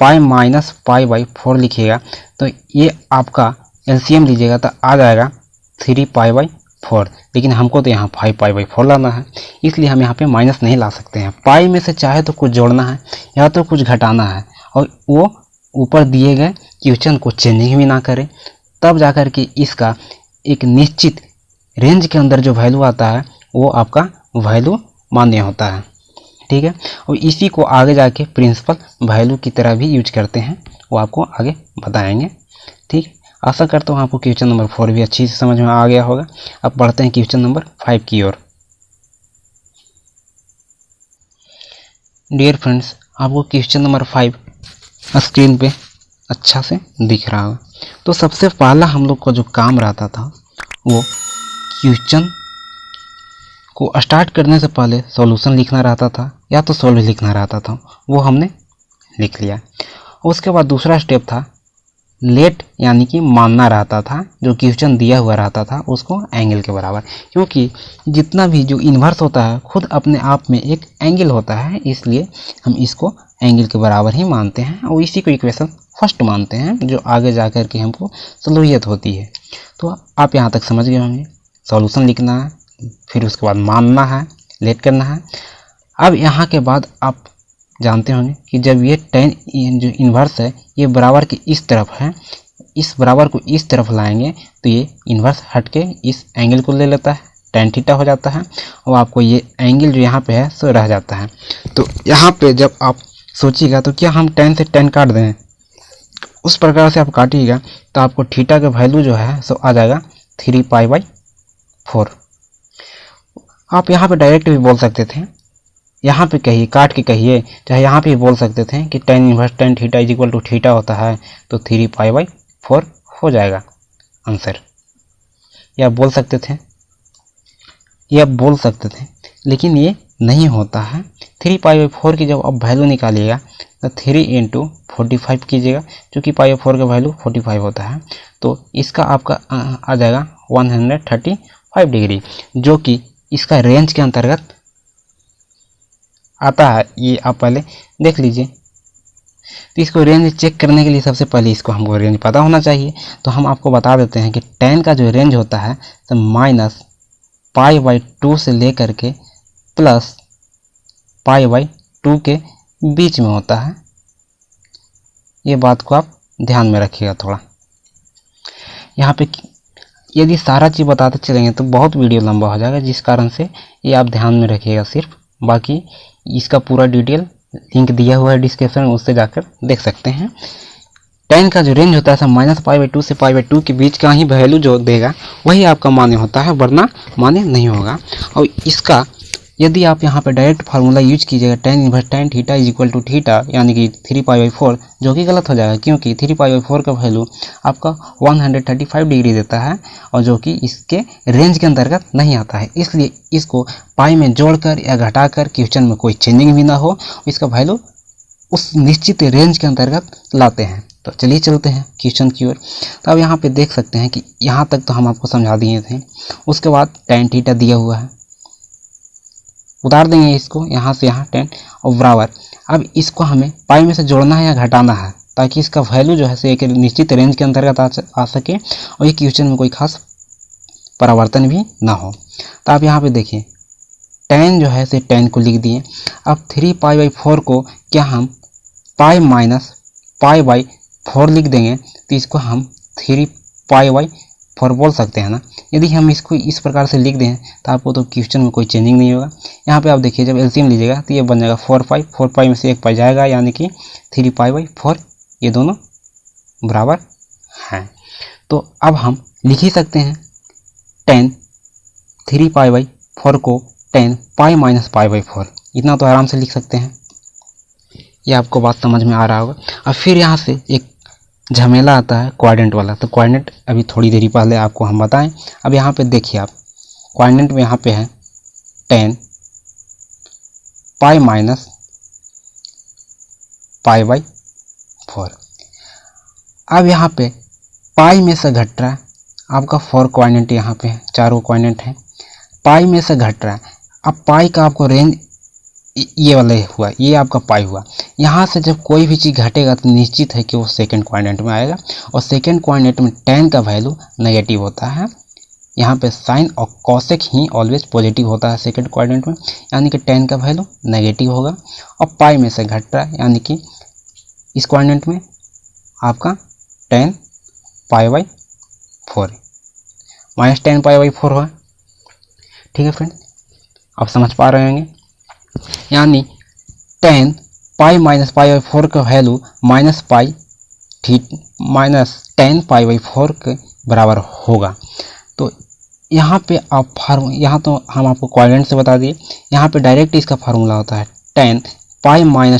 पाई माइनस π/4 लिखिएगा तो ये आपका एलसीएम लीजिएगा तो आ जाएगा 3π/4। लेकिन हमको तो यहाँ 5π/4 लाना है, इसलिए हम यहाँ पे माइनस नहीं ला सकते हैं। पाई में से चाहे तो कुछ जोड़ना है या तो कुछ घटाना है, और वो ऊपर दिए गए क्वेश्चन को चेंजिंग भी ना करें, तब जाकर के इसका एक निश्चित रेंज के अंदर जो वैल्यू आता है वो आपका वैल्यू मान्य होता है। ठीक है, और इसी को आगे जाके प्रिंसिपल वैल्यू की तरह भी यूज करते हैं, वो आपको आगे बताएंगे। ठीक, आशा करता हूँ आपको क्वेश्चन नंबर 4 भी अच्छी से समझ में आ गया होगा। अब बढ़ते हैं क्वेश्चन नंबर 5 की ओर। डियर फ्रेंड्स, आपको क्वेश्चन नंबर 5 स्क्रीन पे अच्छा से दिख रहा होगा। तो सबसे पहला हम लोग को जो काम रहता था वो क्वेश्चन को स्टार्ट करने से पहले सॉल्यूशन लिखना रहता था या तो सॉल्व लिखना रहता था, वो हमने लिख लिया। उसके बाद दूसरा स्टेप था लेट, यानी कि मानना रहता था, जो क्वेश्चन दिया हुआ रहता था उसको एंगल के बराबर, क्योंकि जितना भी जो इन्वर्स होता है खुद अपने आप में एक एंगल होता है, इसलिए हम इसको एंगल के बराबर ही मानते हैं और इसी को इक्वेशन फर्स्ट मानते हैं, जो आगे जाकर के हमको सहूलियत होती है। तो आप यहाँ तक समझ गए होंगे, सॉल्यूशन लिखना है, फिर उसके बाद मानना है, लेट करना है। अब यहाँ के बाद आप जानते होंगे कि जब ये tan जो इन्वर्स है ये बराबर के इस तरफ है, इस बराबर को इस तरफ लाएंगे तो ये इन्वर्स हट के इस एंगल को ले लेता है, tan थीटा हो जाता है, और आपको ये एंगल जो यहाँ पे है सो रह जाता है। तो यहाँ पे जब आप सोचिएगा तो क्या हम tan से tan काट दें, उस प्रकार से आप काटिएगा तो आपको थीटा का वैल्यू जो है सो आ जाएगा 3π/4। आप यहाँ पे डायरेक्ट भी बोल सकते थे, यहाँ पे कहिए, काट के कहिए, चाहे यहाँ पे बोल सकते थे कि tan inverse tan theta is equal to theta होता है, तो 3π/4 हो जाएगा आंसर। या बोल सकते थे, लेकिन ये नहीं होता है। 3π/4 की जब आप वैल्यू निकालिएगा तो 3 × 45 कीजिएगा, क्योंकि π/4 का वैल्यू 45 होता है, तो इसका आपका आ जाएगा 135 डिग्री, जो कि इसका रेंज के अंतर्गत आता है। ये आप पहले देख लीजिए। तो इसको रेंज चेक करने के लिए सबसे पहले इसको हमको रेंज पता होना चाहिए। तो हम आपको बता देते हैं कि tan का जो रेंज होता है तो -π/2 से लेकर के +π/2 के बीच में होता है। ये बात को आप ध्यान में रखिएगा थोड़ा। यहाँ पे यदि सारा चीज़ बताते चलेंगे तो बहुत वीडियो लंबा हो जाएगा, जिस कारण से ये आप ध्यान में रखिएगा सिर्फ। बाकी इसका पूरा डिटेल लिंक दिया हुआ है डिस्क्रिप्शन में, उससे जाकर देख सकते हैं। tan का जो रेंज होता है -π/2 से π/2 के बीच का ही वैल्यू जो देगा वही आपका मान्य होता है, वरना मान्य नहीं होगा। और इसका यदि आप यहाँ पे डायरेक्ट फार्मूला यूज कीजिएगा tan inverse tan theta is equal to theta, यानी कि 3π/4, जो कि गलत हो जाएगा, क्योंकि 3π/4 का वैल्यू आपका 135 डिग्री देता है और जो कि इसके रेंज के अंतर्गत नहीं आता है। इसलिए इसको पाई में जोड़कर या घटाकर क्वेश्चन में कोई चेंजिंग भी ना हो, इसका वैल्यू उस निश्चित रेंज के अंतर्गत लाते हैं। तो चलिए चलते हैं क्वेश्चन की ओर। तो अब यहाँ पे देख सकते हैं कि यहाँ तक तो हम आपको समझा दिए थे। उसके बाद tan थीटा दिया हुआ है, उतार देंगे इसको यहाँ से यहाँ tan और बराबर। अब इसको हमें पाई में से जोड़ना है या घटाना है, ताकि इसका वैल्यू जो है एक निश्चित रेंज के अंतर्गत आ सके और ये क्वेश्चन में कोई खास परिवर्तन भी ना हो। तो आप यहाँ पे देखिए tan जो है से tan को लिख दिए। अब 3π/4 को क्या हम पाई माइनस π/4 लिख देंगे, तो इसको हम 3π/4 बोल सकते हैं ना। यदि हम इसको इस प्रकार से लिख दें तो आपको तो क्वेश्चन में कोई चेंजिंग नहीं होगा। यहाँ पे आप देखिए जब एलसीएम लीजिएगा तो ये बन जाएगा 4π में से एक पाई जाएगा, यानी कि 3π/4, ये दोनों बराबर हैं। तो अब हम लिख ही सकते हैं tan 3π/4 को tan π-π/4, इतना तो आराम से लिख सकते हैं। ये आपको बात समझ में आ रहा होगा। अब फिर यहाँ से एक झमेला आता है कोऑर्डिनेट वाला। तो कोऑर्डिनेट अभी थोड़ी देरी पहले आपको हम बताएं। अब यहाँ पे देखिए आप कोऑर्डिनेट में यहाँ पे है tan π-π/4। अब यहाँ पे पाई में से घट रहा है आपका 4 कोऑर्डिनेट, यहाँ पे है 4 कोऑर्डिनेट है, पाई में से घट रहा है। अब पाई का आपको रेंज ये वाला हुआ, ये आपका पाई हुआ। यहाँ से जब कोई भी चीज़ घटेगा तो निश्चित है कि वो सेकंड कोऑर्डिनेट में आएगा, और सेकंड कोऑर्डिनेट में tan का वैल्यू नेगेटिव होता है। यहाँ पे साइन और कॉसेक ही ऑलवेज पॉजिटिव होता है सेकंड कोऑर्डिनेट में, यानी कि tan का वैल्यू नेगेटिव होगा। और पाई में से घट रहा है, यानी कि इस कोऑर्डिनेट में आपका tan π/4 माइनस tan π/4 हुआ। ठीक है फ्रेंड, आप समझ पा रहे होंगे। यानी tan π-π/4 का वैल्यू माइनस tan π/4 के बराबर होगा। तो यहाँ पे आप यहाँ तो हम आपको कोऑर्डिनेट से बता दिए, यहाँ पे डायरेक्ट इसका फार्मूला होता है tan π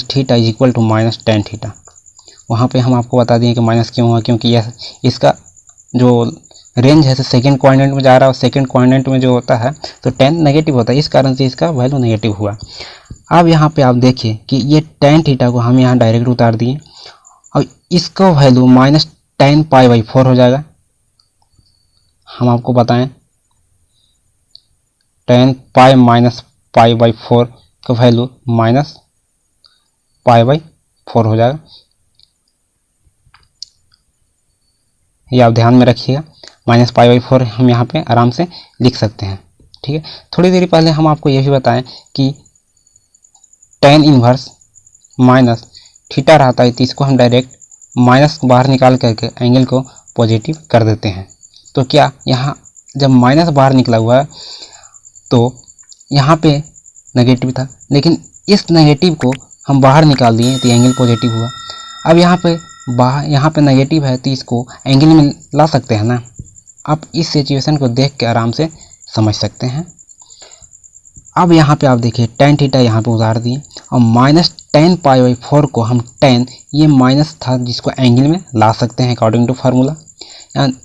- theta is equal to minus tan theta. वहाँ पे हम आपको बता दिए कि माइनस क्यों हुआ, क्योंकि यह इसका जो रेंज है सेकेंड कोऑर्डिनेट में जा रहा है, और सेकेंड कोऑर्डिनेट में जो होता है तो tan नेगेटिव होता है, इस कारण से इसका वैल्यू नेगेटिव हुआ। अब यहाँ पे आप देखिए कि ये tan थीटा को हम यहाँ डायरेक्ट उतार दिए, और इसका वैल्यू माइनस tan π/4 हो जाएगा। हम आपको बताएं tan π-π/4 का वैल्यू माइनस π/4 हो जाएगा। ये आप ध्यान में रखिएगा, माइनस π/4 हम यहाँ पे आराम से लिख सकते हैं। ठीक है, थोड़ी देर पहले हम आपको ये भी बताएं कि tan इन्वर्स माइनस थीटा रहता है, तो इसको हम डायरेक्ट माइनस बाहर निकाल करके एंगल को पॉजिटिव कर देते हैं। तो क्या यहाँ जब माइनस बाहर निकला हुआ है तो यहाँ पे नेगेटिव था, लेकिन इस नेगेटिव को हम बाहर निकाल दिए तो एंगल पॉजिटिव हुआ। अब यहाँ पे नेगेटिव है तो इसको एंगल में ला सकते हैं ना। आप इस सिचुएशन को देख के आराम से समझ सकते हैं। अब यहाँ पे आप देखिए tan थीटा यहाँ पे उतार दिए, और माइनस tan π/4 को हम tan, ये माइनस था जिसको एंगल में ला सकते हैं अकॉर्डिंग टू फार्मूला।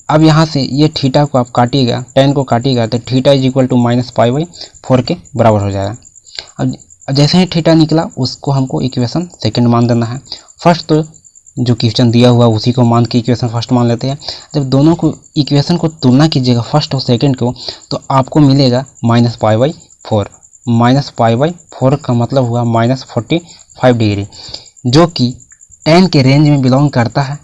अब यहाँ से ये थीटा को आप काटिएगा, tan को काटिएगा तो theta is equal to minus π/4 के बराबर हो जाएगा। अब जैसे ही थीटा निकला उसको हमको इक्वेशन सेकंड मान देना है। फर्स्ट तो जो क्वेश्चन दिया हुआ उसी को मान के इक्वेशन फर्स्ट मान लेते हैं। जब दोनों को इक्वेशन को तुलना कीजिएगा फर्स्ट और सेकंड को, तो आपको मिलेगा माइनस π/4। माइनस π/4 का मतलब हुआ माइनस 45 डिग्री, जो कि tan के रेंज में बिलोंग करता है।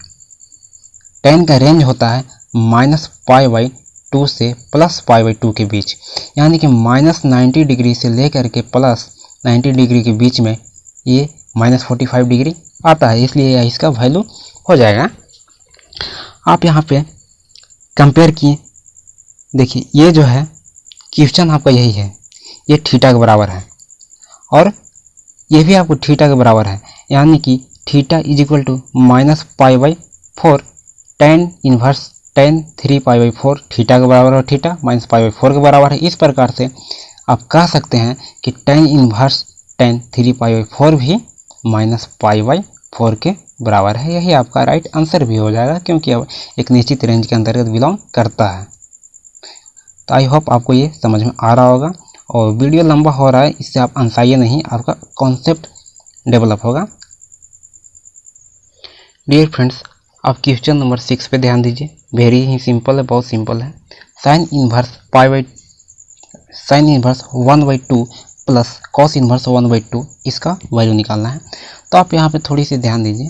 tan का रेंज होता है माइनस π/2 से प्लस π/2 के बीच, यानी कि माइनस 90 डिग्री से लेकर के प्लस 90 डिग्री के बीच में ये माइनस 45 डिग्री आता है, इसलिए इसका वैल्यू हो जाएगा। आप यहाँ पे कंपेयर किए, देखिए ये जो है क्वेश्चन आपका यही है, ये थीटा के बराबर है और ये भी आपको थीटा के बराबर है, यानी कि theta is equal to minus π/4 tan inverse tan 3π/4 थीटा के बराबर और थीटा माइनस π/4 के बराबर है। इस प्रकार से आप कह सकते हैं कि tan इन्वर्स tan 3π/4 भी माइनस π/4 के बराबर है। यही आपका राइट आंसर भी हो जाएगा, क्योंकि अब एक निश्चित रेंज के अंतर्गत बिलोंग करता है। तो आई होप आपको ये समझ में आ रहा होगा, और वीडियो लंबा हो रहा है इससे आप अनसाइए नहीं, आपका कॉन्सेप्ट डेवलप होगा। डियर फ्रेंड्स, आप क्वेश्चन नंबर 6 पे ध्यान दीजिए। वेरी ही सिंपल है, बहुत सिंपल है। Sine inverse 1/2 plus cos inverse 1/2 इसका वैल्यू निकालना है। तो आप यहाँ पे थोड़ी सी ध्यान दीजिए।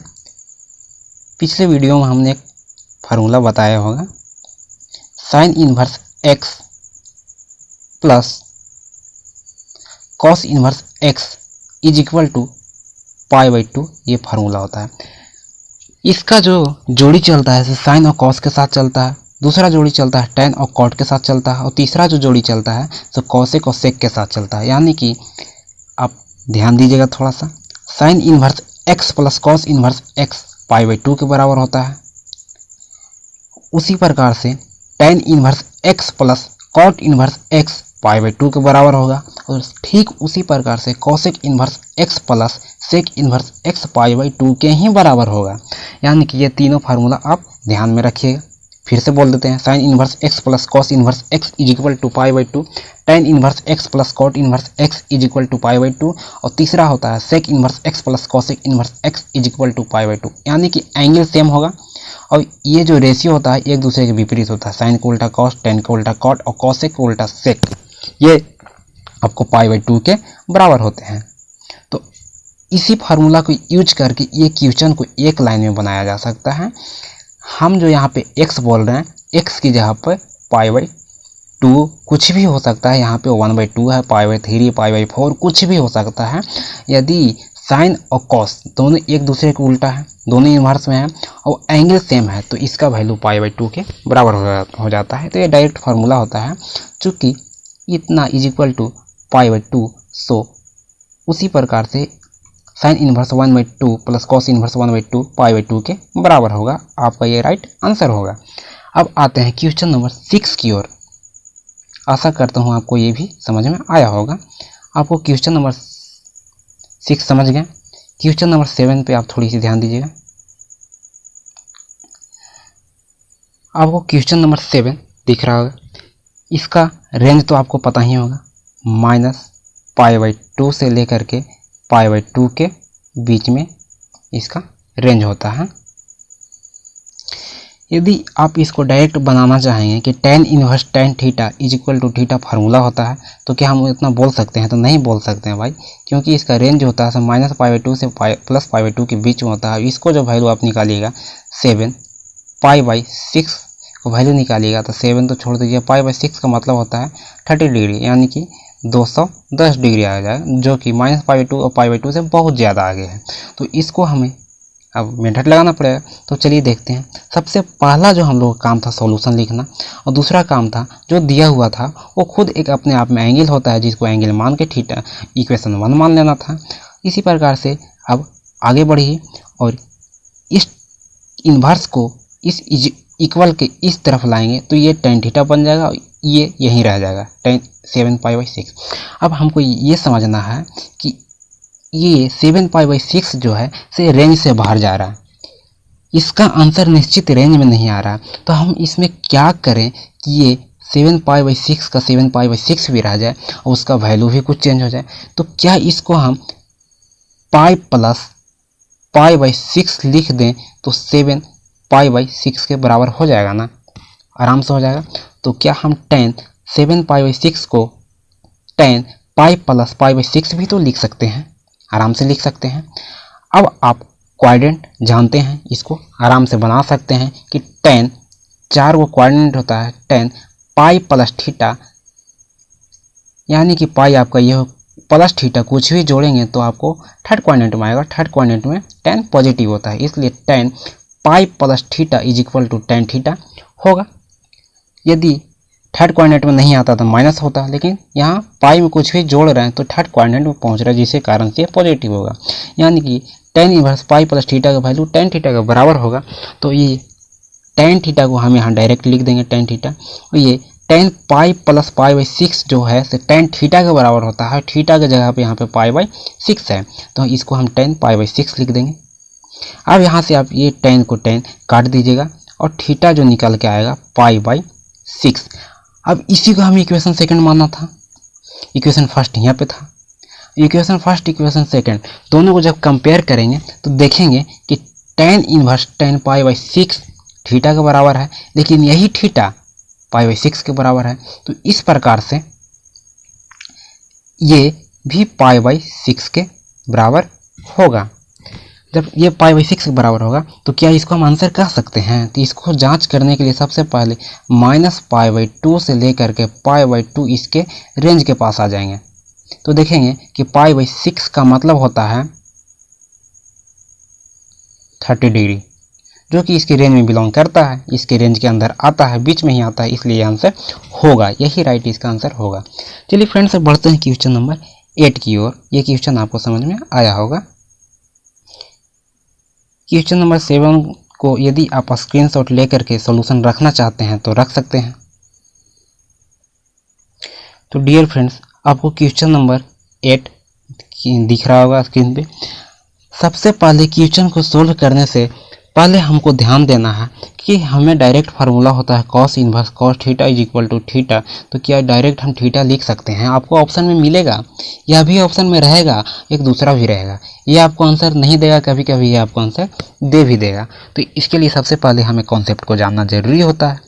पिछले वीडियो में हमने एक फार्मूला बताया होगा, sine inverse x plus cos inverse x is equal to π/2, ये फार्मूला होता है। इसका जो जोड़ी चलता है साइन और कॉस के साथ चलता है, दूसरा जोड़ी चलता है टेन और कॉट के साथ चलता है, और तीसरा जो जोड़ी चलता है तो कॉसेक और सेक के साथ चलता है। यानी कि आप ध्यान दीजिएगा थोड़ा सा, sine inverse x plus cos inverse x π/2 के बराबर होता है। उसी प्रकार से tan inverse x plus cot inverse x π/2 के बराबर होगा, और ठीक उसी प्रकार से cosec inverse x plus sec inverse x π/2 के ही बराबर होगा। यानी कि ये तीनों फार्मूला आप ध्यान में रखिएगा। फिर से बोल देते हैं, sine inverse x plus cos inverse x is equal to π/2, tan inverse x plus cot inverse x is equal to π/2, और तीसरा होता है sec inverse x plus cosec inverse x is equal to π/2। यानी कि एंगल सेम होगा, और ये जो रेशियो होता है एक दूसरे के विपरीत होता है। साइन को उल्टा कॉस, टेन को उल्टा कॉट और कॉसेक को उल्टा सेक, ये आपको π/2 के बराबर होते हैं। तो इसी फार्मूला को यूज करके ये क्वेश्चन को एक लाइन में बनाया जा सकता है। हम जो यहाँ पे x बोल रहे हैं, x की जगह पर π/2 कुछ भी हो सकता है। यहाँ पे 1/2 है, π/3, π/4 कुछ भी हो सकता है। यदि साइन और कॉस दोनों एक दूसरे के उल्टा है, दोनों इन्वर्स में है और एंगल सेम है, तो इसका वैल्यू π/2 के बराबर हो जाता है। तो ये डायरेक्ट फार्मूला होता है। चूँकि इतना इज इक्वल टू π/2, सो उसी प्रकार से sine inverse 1/2 plus cos inverse 1/2 π/2 के बराबर होगा। आपका ये राइट आंसर होगा। अब आते हैं क्वेश्चन नंबर 6 की ओर। आशा करता हूँ आपको ये भी समझ में आया होगा। आपको क्वेश्चन नंबर 6 समझ गए। क्वेश्चन नंबर 7 पे आप थोड़ी सी ध्यान दीजिएगा। आपको क्वेश्चन नंबर 7 दिख रहा होगा। इसका रेंज तो आपको पता ही होगा, -π/2 से लेकर के π/2 के बीच में इसका रेंज होता है। यदि आप इसको डायरेक्ट बनाना चाहेंगे कि tan inverse tan theta is equal to theta formula होता है, तो क्या हम इतना बोल सकते हैं? तो नहीं बोल सकते हैं भाई, क्योंकि इसका रेंज होता है -π/2 से प्लस π/2 के बीच में होता है। इसको जो वैल्यू आप निकालिएगा 7 π/6 को वैल्यू निकालिएगा, तो 7 तो छोड़ दीजिए, π/6 का मतलब होता है 30 डिग्री, यानी कि 210 डिग्री आ जाएगा, जो कि -π/2 और π/2 से बहुत ज़्यादा आगे है। तो इसको हमें अब मेथड लगाना पड़ेगा। तो चलिए देखते हैं। सबसे पहला जो हम लोग का काम था सॉल्यूशन लिखना, और दूसरा काम था जो दिया हुआ था वो खुद एक अपने आप में एंगल होता है, जिसको एंगल मान के थीटा इक्वेशन 1 मान लेना था। इसी प्रकार से अब आगे बढ़िए और इस इन्वर्स को इस इक्वल के इस तरफ लाएंगे, तो ये tan थीटा बन जाएगा, ये यहीं रह जाएगा 7 π/6। अब हमको ये समझना है कि ये 7 π/6 जो है से रेंज से बाहर जा रहा है, इसका आंसर निश्चित रेंज में नहीं आ रहा। तो हम इसमें क्या करें कि ये 7 π/6 का 7 π/6 भी रह जाए और उसका वैल्यू भी कुछ चेंज हो जाए। तो क्या इसको हम पाई प्लस π/6 लिख दें तो 7 π/6 के बराबर हो जाएगा ना, आराम से हो जाएगा। तो क्या हम 7 π/6 को 10 पाई प्लस π/6 भी तो लिख सकते हैं, आराम से लिख सकते हैं। अब आप क्वाड्रेंट जानते हैं, इसको आराम से बना सकते हैं कि 10 4 को क्वाड्रेंट होता है 10 पाई प्लस थीटा, यानी कि पाई आपका ये प्लस थीटा कुछ भी जोड़ेंगे तो आपको थर्ड क्वाड्रेंट में आएगा। थर्ड क्वाड्रेंट में 10 पॉजिटिव होता है, इसलिए 10 pi plus theta is equal to tan theta होगा। यदि थर्ड क्वाड्रेंट में नहीं आता तो माइनस होता, लेकिन यहाँ पाई में कुछ भी जोड़ रहे हैं तो थर्ड क्वाड्रेंट में पहुँच रहा है, जिसके कारण से पॉजिटिव होगा। यानी कि tan इनवर्स पाई प्लस थीटा का वैल्यू tan थीटा का बराबर होगा। तो ये tan थीटा को हम यहाँ डायरेक्ट लिख देंगे tan थीटा, और ये 10 पाई प्लस π/6 जो है से tan थीटा के बराबर होता है। थीटा की जगह पे यहाँ पे π/6 है, तो इसको हम 10 π/6 लिख देंगे। अब यहाँ से आप ये 10 को 10 काट दीजिएगा और थीटा जो निकल के आएगा π/6। अब इसी को हमें इक्वेशन सेकंड मानना था, इक्वेशन फर्स्ट यहाँ पे था। इक्वेशन फर्स्ट इक्वेशन सेकंड दोनों को जब कंपेयर करेंगे तो देखेंगे कि tan inverse tan pi by 6 theta के बराबर है, लेकिन यही थीटा पाई बाई 6 के बराबर है। तो इस प्रकार से ये भी पाई बाई 6 के बराबर होगा। जब ये पाई बाई 6 के बराबर होगा तो क्या इसको हम आंसर कह सकते हैं? तो इसको जांच करने के लिए सबसे पहले माइनस पाई बाई 2 से लेकर के पाई बाई 2 इसके रेंज के पास आ जाएंगे। तो देखेंगे कि पाई बाई 6 का मतलब होता है 30 डिग्री, जो कि इसके रेंज में बिलोंग करता है, इसके रेंज के अंदर आता है, बीच में ही आता है, इसलिए आंसर होगा, यही राइट इसका आंसर होगा। चलिए फ्रेंड्स, अब बढ़ते हैं क्वेश्चन नंबर 8 की ओर। ये क्वेश्चन आपको समझ में आया होगा। क्वेश्चन नंबर 7 को यदि आप स्क्रीनशॉट लेकर के सॉल्यूशन रखना चाहते हैं तो रख सकते हैं। तो डियर फ्रेंड्स, आपको क्वेश्चन नंबर 8 दिख रहा होगा स्क्रीन पे। सबसे पहले क्वेश्चन को सोल्व करने से पहले हमको ध्यान देना है कि हमें डायरेक्ट फार्मूला होता है cos inverse cos theta is equal to theta. तो क्या डायरेक्ट हम थीटा लिख सकते हैं? आपको ऑप्शन में मिलेगा, यह भी ऑप्शन में रहेगा, एक दूसरा भी रहेगा। ये आपको आंसर नहीं देगा, कभी कभी ये आपको आंसर दे भी देगा। तो इसके लिए सबसे पहले हमें कॉन्सेप्ट को जानना जरूरी होता है।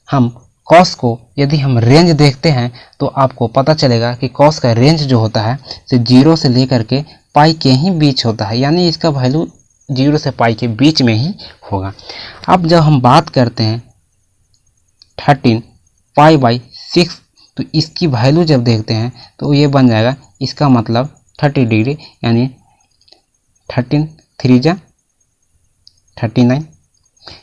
हम कॉस को यदि हम रेंज देखते हैं तो आपको पता चलेगा कि कॉस का रेंज जो होता है से 0 से लेकर के पाई के ही बीच होता है, यानी इसका वैल्यू 0 से पाई के बीच में ही होगा। अब जब हम बात करते हैं 13 पाई बाई 6, तो इसकी वैल्यू जब देखते हैं तो ये बन जाएगा, इसका मतलब 30 डिग्री, यानी 13 3 जा 39,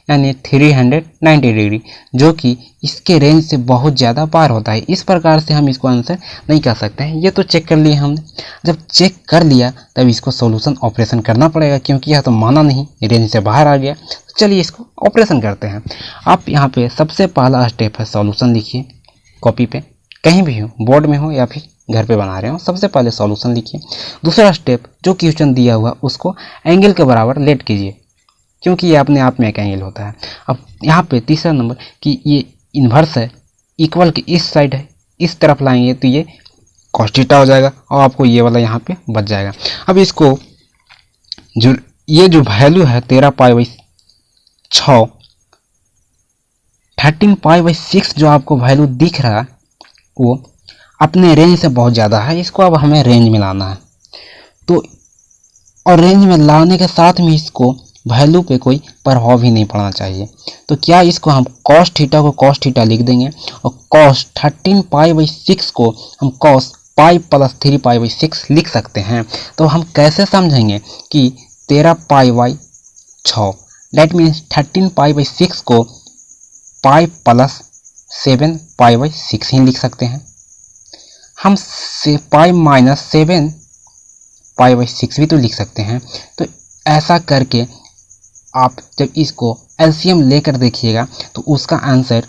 यानी 390 डिग्री, जो कि इसके रेंज से बहुत ज़्यादा पार होता है। इस प्रकार से हम इसको आंसर नहीं कर सकते हैं। ये तो चेक कर लिए हमने, जब चेक कर लिया तब इसको सॉल्यूशन ऑपरेशन करना पड़ेगा, क्योंकि यह तो माना नहीं, रेंज से बाहर आ गया। तो चलिए इसको ऑपरेशन करते हैं। आप यहाँ पे सबसे पहला स्टेप है सॉल्यूशन लिखिए, कॉपी पे कहीं भी हो, बोर्ड में हो या फिर घर पे बना रहे हो, सबसे पहले सॉल्यूशन लिखिए। दूसरा स्टेप, जो क्वेश्चन दिया हुआ उसको एंगल के बराबर लेट कीजिए, क्योंकि ये अपने आप में एक एंगल होता है। अब यहाँ पे तीसरा नंबर कि ये इन्वर्स है, इक्वल की इस साइड है, इस तरफ लाएंगे तो ये cos थीटा हो जाएगा और आपको ये वाला यहाँ पे बच जाएगा। अब इसको जो ये जो वैल्यू है 13 पाई बाई 6, 13 पाई बाई 6 जो आपको वैल्यू दिख रहा है वो अपने रेंज से बहुत ज़्यादा है। इसको अब हमें रेंज में लाना है, तो और रेंज में लाने के साथ में इसको वैल्यू पे कोई प्रभाव भी नहीं पड़ना चाहिए। तो क्या इसको हम cos थीटा को cos थीटा लिख देंगे और cos 13 पाई बाई 6 को हम cos pi plus 3 pi by 6 लिख सकते हैं। तो हम कैसे समझेंगे कि 13 pi by 6 that means 13 pi by 6 को पाई प्लस 7 पाई बाई 6 ही लिख सकते हैं। हम से पाई माइनस 7 पाई बाई 6 भी तो लिख सकते हैं। तो ऐसा करके आप जब इसको एलसीएम लेकर देखिएगा तो उसका आंसर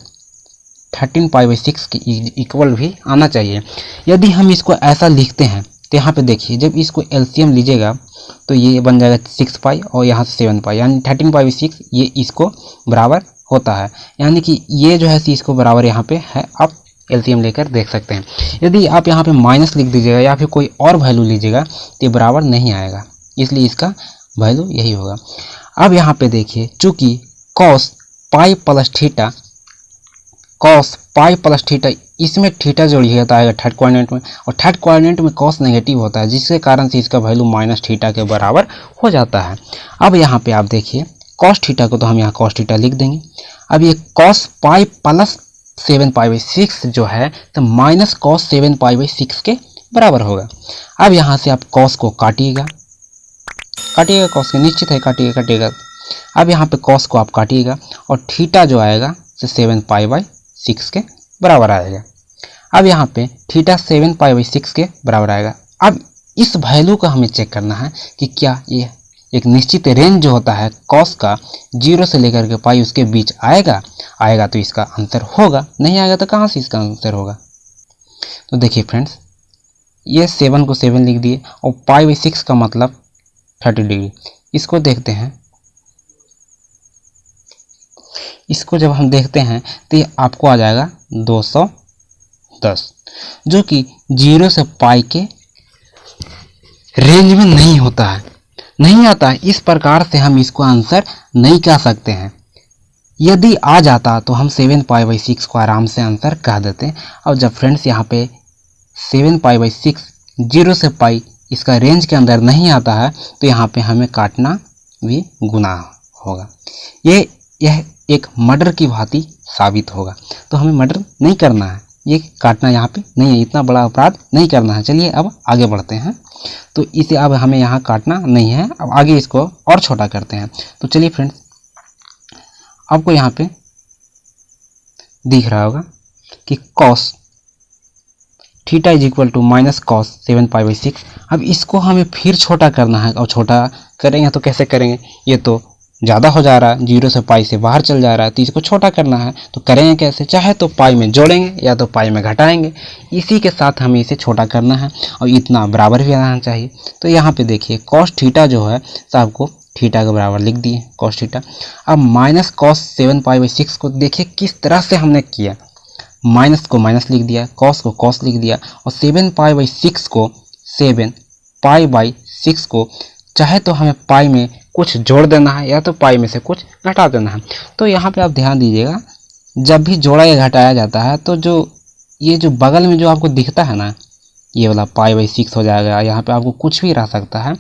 13 पाई बाई 6 के इक्वल भी आना चाहिए। यदि हम इसको ऐसा लिखते हैं तो यहाँ पे देखिए, जब इसको एलसीएम लीजिएगा तो ये बन जाएगा 6 पाई और यहाँ से 7 पाई, यानी 13 पाई बाई 6 ये इसको बराबर होता है, यानी कि ये जो है इसको बराबर यहाँ पे है। आप एलसीएम लेकर देख सकते हैं। यदि आप यहाँ पे माइनस लिख दीजिएगा या फिर कोई और वैल्यू लीजिएगा तो ये बराबर नहीं आएगा, इसलिए इसका वैल्यू यही होगा। अब यहाँ पे देखिए, चूंकि cos पाई प्लस थीटा, cos पाई प्लस थीटा, इसमें थीटा जोड़िएगा तो आएगा थर्ड क्वाड्रेंट में, और थर्ड क्वाड्रेंट में cos नेगेटिव होता है, जिसके कारण से इसका वैल्यू माइनस थीटा के बराबर हो जाता है। अब यहाँ पे आप देखिए cos थीटा को तो हम यहाँ cos थीटा लिख देंगे। अब ये cos pi plus 7 pi by 6 जो है तो माइनस cos 7 पाई बाई 6 के बराबर होगा। अब यहाँ से आप cos को काटिएगा, cos के निश्चित है, काटिएगा। अब यहाँ पे cos को आप काटिएगा और थीटा जो आएगा तो 7 पाई बाई 6 के बराबर आएगा। अब यहाँ पे थीटा 7 पाई बाई 6 के बराबर आएगा। अब इस वैल्यू को हमें चेक करना है कि क्या ये एक निश्चित रेंज जो होता है cos का 0 से लेकर के पाई उसके बीच आएगा तो इसका आंसर होगा, नहीं आएगा तो कहाँ से इसका आंसर होगा। तो देखिए फ्रेंड्स, ये 7 को 7 लिख दिए और पाई बाई 6 का मतलब 30 डिग्री। इसको देखते हैं, इसको जब हम देखते हैं तो ये आपको आ जाएगा 210, जो कि 0 से पाई के रेंज में नहीं होता है। नहीं आता है, इस प्रकार से हम इसको आंसर नहीं कह सकते हैं। यदि आ जाता तो हम 7π/6 को आराम से आंसर कह देते। और जब फ्रेंड्स यहाँ पे 7π/6 0 से पाई इसका रेंज के अंदर नहीं आता है तो यहाँ पे हमें काटना भी गुनाह होगा। यह एक मर्डर की भांति साबित होगा। तो हमें मर्डर नहीं करना है, ये काटना यहाँ पे नहीं है, इतना बड़ा अपराध नहीं करना है। चलिए अब आगे बढ़ते हैं। तो इसे अब हमें यहाँ काटना नहीं है, अब आगे इसको और छोटा करते हैं। तो चलिए फ्रेंड्स, आपको यहाँ पे दिख रहा होगा कि cos theta is equal to minus cos 7π/6। अब इसको हमें फिर छोटा करना है, और छोटा करेंगे तो कैसे करेंगे, ये तो ज़्यादा हो जा रहा है, 0 से पाई से बाहर चल जा रहा है, तो इसको छोटा करना है। तो करेंगे कैसे, चाहे तो पाई में जोड़ेंगे या तो पाई में घटाएंगे, इसी के साथ हमें इसे छोटा करना है और इतना बराबर भी आना चाहिए। तो यहाँ पे देखिए कॉस थीटा जो है साहब को थीटा के बराबर लिख दिए कॉस थीटा। अब माइनस कॉस 7π/6 को देखिए किस तरह से हमने किया, माइनस को माइनस लिख दिया, कॉस को कॉस लिख दिया, और 7π/6 को 7π/6 को चाहे तो हमें पाई में कुछ जोड़ देना है या तो पाई में से कुछ घटा देना है। तो यहाँ पे आप ध्यान दीजिएगा, जब भी जोड़ा या घटाया जाता है तो जो ये जो बगल में जो आपको दिखता है ना, ये वाला π/6 हो जाएगा। यहाँ पे आपको कुछ भी रह सकता है,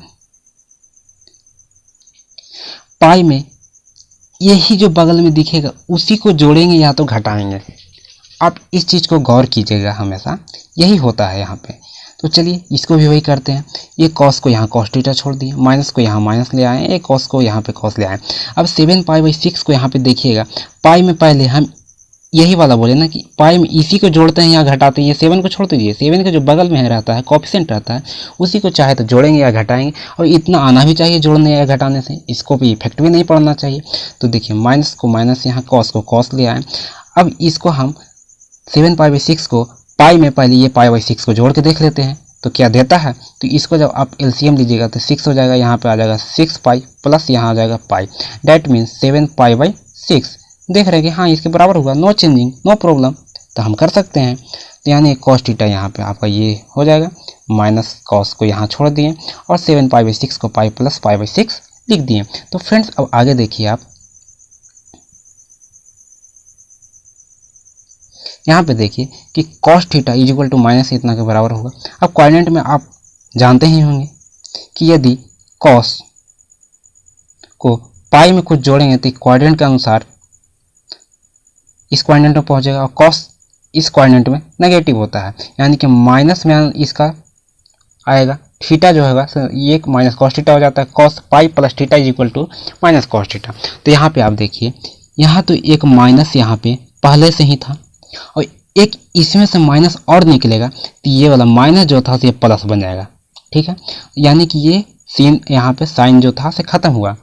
पाई में यही जो बगल में दिखेगा उसी को जोड़ेंगे या तो घटाएंगे। आप इस चीज़ को गौर कीजिएगा, हमेशा यही होता है यहाँ पे। तो चलिए इसको भी वही करते हैं। ये कॉस को यहाँ कॉस थीटा छोड़ दिए, माइनस को यहाँ माइनस ले आए, एक कॉस को यहाँ पे कॉस ले आए। अब 7π/6 को यहाँ पे देखिएगा, पाई में पहले हम यही वाला बोले ना कि पाई में इसी को जोड़ते हैं या घटाते हैं। ये 7 को छोड़ दीजिए, 7 के जो बगल में रहता है कोएफिशिएंट रहता है उसी को चाहे तो जोड़ेंगे या घटाएंगे, और इतना आना भी चाहिए जोड़ने या घटाने से, इसको भी इफेक्ट भी नहीं पड़ना चाहिए। तो देखिए माइनस को माइनस, यहाँ कॉस को कॉस ले आए। अब इसको हम 7π/6 को पाई में पहले ये π/6 को जोड़ के देख लेते हैं तो क्या देता है। तो इसको जब आप एलसीएम लीजिएगा तो 6 हो जाएगा, यहाँ पे आ जाएगा 6π प्लस यहाँ आ जाएगा पाई, डैट मीन्स 7π/6। देख रहे हैं कि हाँ इसके बराबर होगा, नो चेंजिंग नो प्रॉब्लम, तो हम कर सकते हैं। तो यानी कॉस थीटा यहाँ पे आपका ये हो जाएगा, माइनस कॉस को यहाँ छोड़ दिए और 7π/6 को पाई प्लस π/6 लिख दिए। तो फ्रेंड्स अब आगे देखिए आप, यहाँ पे देखिए कि cos theta is equal to minus इतना के बराबर होगा। अब कोऑर्डिनेट में आप जानते ही होंगे कि यदि कॉस को पाई में कुछ जोड़ेंगे तो कोऑर्डिनेट के अनुसार इस कोऑर्डिनेट में पहुंचेगा, और कॉस इस कोऑर्डिनेट में नेगेटिव होता है, यानी कि माइनस में इसका आएगा। थीटा जो होगा ये माइनस कॉस थीटा हो जाता है, cos pi plus theta is equal to minus cos theta. तो यहाँ पे आप देखिए, यहाँ तो एक माइनस यहाँ पे पहले से ही था और एक इसमें से माइनस और निकलेगा, तो ये वाला माइनस जो था ये प्लस बन जाएगा, ठीक है। यानी कि ये सीन यहाँ पे साइन जो था से खत्म हुआ,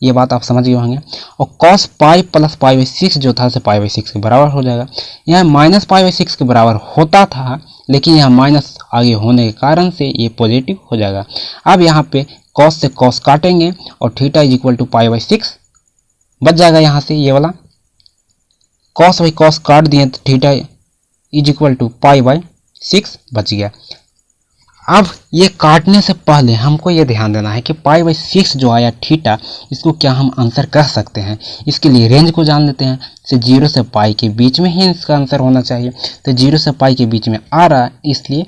ये बात आप समझ गए होंगे। और cos पाई प्लस π/6 जो था से π/6 के बराबर हो जाएगा। यहाँ माइनस π/6 के बराबर होता था, लेकिन यहाँ माइनस आगे होने के कारण से ये पॉजिटिव हो जाएगा। अब यहाँ पे cos से cos काटेंगे और थीटा इज इक्वल टू π/6 बच जाएगा। यहाँ से ये वाला cos बाई cos काट दिए तो थीटा इज इक्वल टू π/6 बच गया। अब ये काटने से पहले हमको ये ध्यान देना है कि π/6 जो आया थीटा, इसको क्या हम आंसर कह सकते हैं। इसके लिए रेंज को जान लेते हैं, से 0 से पाई के बीच में ही इसका आंसर होना चाहिए। तो 0 से पाई के बीच में आ रहा है, इसलिए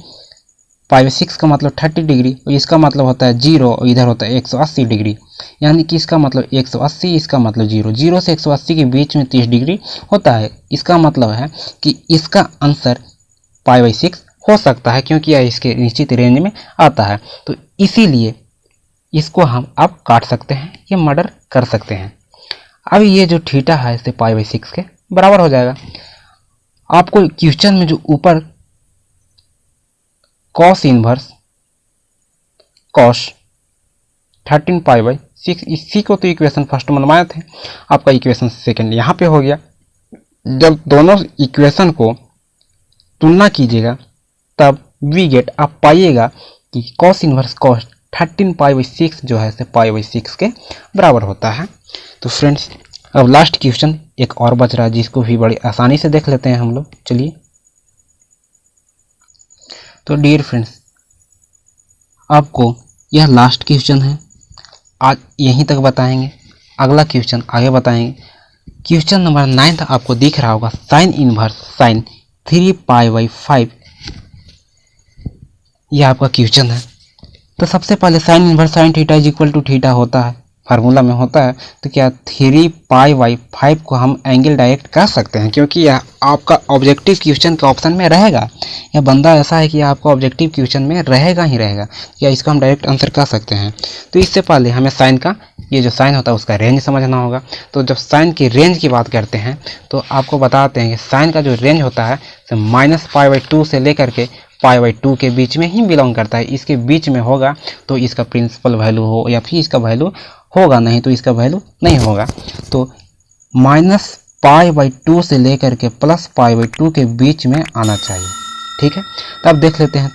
π/6 का मतलब 30 डिग्री और इसका मतलब होता है 0 और इधर होता है 180 डिग्री, यानी कि इसका मतलब 180, इसका मतलब 0, 0 से 180 के बीच में 30 डिग्री होता है। इसका मतलब है कि इसका आंसर π/6 हो सकता है, क्योंकि यह इसके निश्चित रेंज में आता है। तो इसीलिए इसको हम अब काट सकते हैं, ये मर्डर कर सकते हैं। अब ये जो थीटा है इसे π/6 के बराबर हो जाएगा। आपको क्वेश्चन में जो ऊपर cos इनवर्स cos 13π/6, इसी को तो इक्वेशन फर्स्ट मनवाए थे, आपका इक्वेशन सेकंड यहाँ पे हो गया। जब दोनों इक्वेशन को तुलना कीजिएगा तब वी गेट, आप पाइएगा कि cos इनवर्स cos 13π/6 जो है π/6 के बराबर होता है। तो फ्रेंड्स अब लास्ट क्वेश्चन एक और बच रहा है, जिसको भी बड़ी आसानी से देख लेते हैं हम लोग। चलिए, तो डियर फ्रेंड्स आपको यह लास्ट क्वेश्चन है, आज यहीं तक बताएंगे, अगला क्वेश्चन आगे बताएंगे। क्वेश्चन नंबर 9 आपको दिख रहा होगा, साइन इनवर्स साइन 3π/5, यह आपका क्वेश्चन है। तो सबसे पहले sine inverse sine theta is equal to theta होता है, फार्मूला में होता है। तो क्या 3π/5 को हम एंगल डायरेक्ट कर सकते हैं, क्योंकि यह आपका ऑब्जेक्टिव क्वेश्चन के ऑप्शन में रहेगा। यह बंदा ऐसा है कि आपका ऑब्जेक्टिव क्वेश्चन में रहेगा ही रहेगा, या इसको हम डायरेक्ट आंसर कर सकते हैं। तो इससे पहले हमें साइन का, ये जो साइन होता है उसका रेंज समझना होगा। तो जब साइन की रेंज की बात करते हैं तो आपको बताते हैं कि साइन का जो रेंज होता है -π/2 से लेकर के π/2 के बीच में ही बिलोंग करता है। इसके बीच में होगा तो इसका प्रिंसिपल वैल्यू हो, या फिर इसका वैल्यू होगा, नहीं तो इसका वैल्यू नहीं होगा। तो -π/2 से लेकर के +π/2 के बीच में आना चाहिए, ठीक है। तो अब देख लेते हैं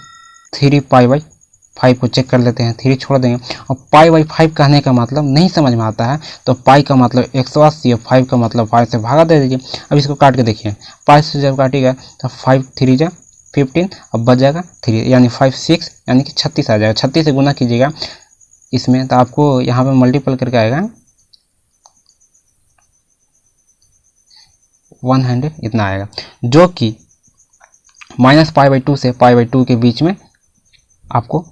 3π/5 को चेक कर लेते हैं, 3 छोड़ देंगे। और π/5 कहने का मतलब नहीं समझ में आता है, तो पाई का मतलब 180 और 5 का मतलब 5 से भागा दे दीजिए। अब इसको काट के देखिए, 5 से जब काटिएगा तो 5 3 जा 15, अब बच जाएगा 3, यानी 5 6, यानी कि 36 आ जाएगा। 36 से गुना कीजिएगा इसमें, तो आपको यहाँ पे मल्टीपल करके आएगा 100, इतना आएगा, जो कि -π/2 से π/2 के बीच में आपको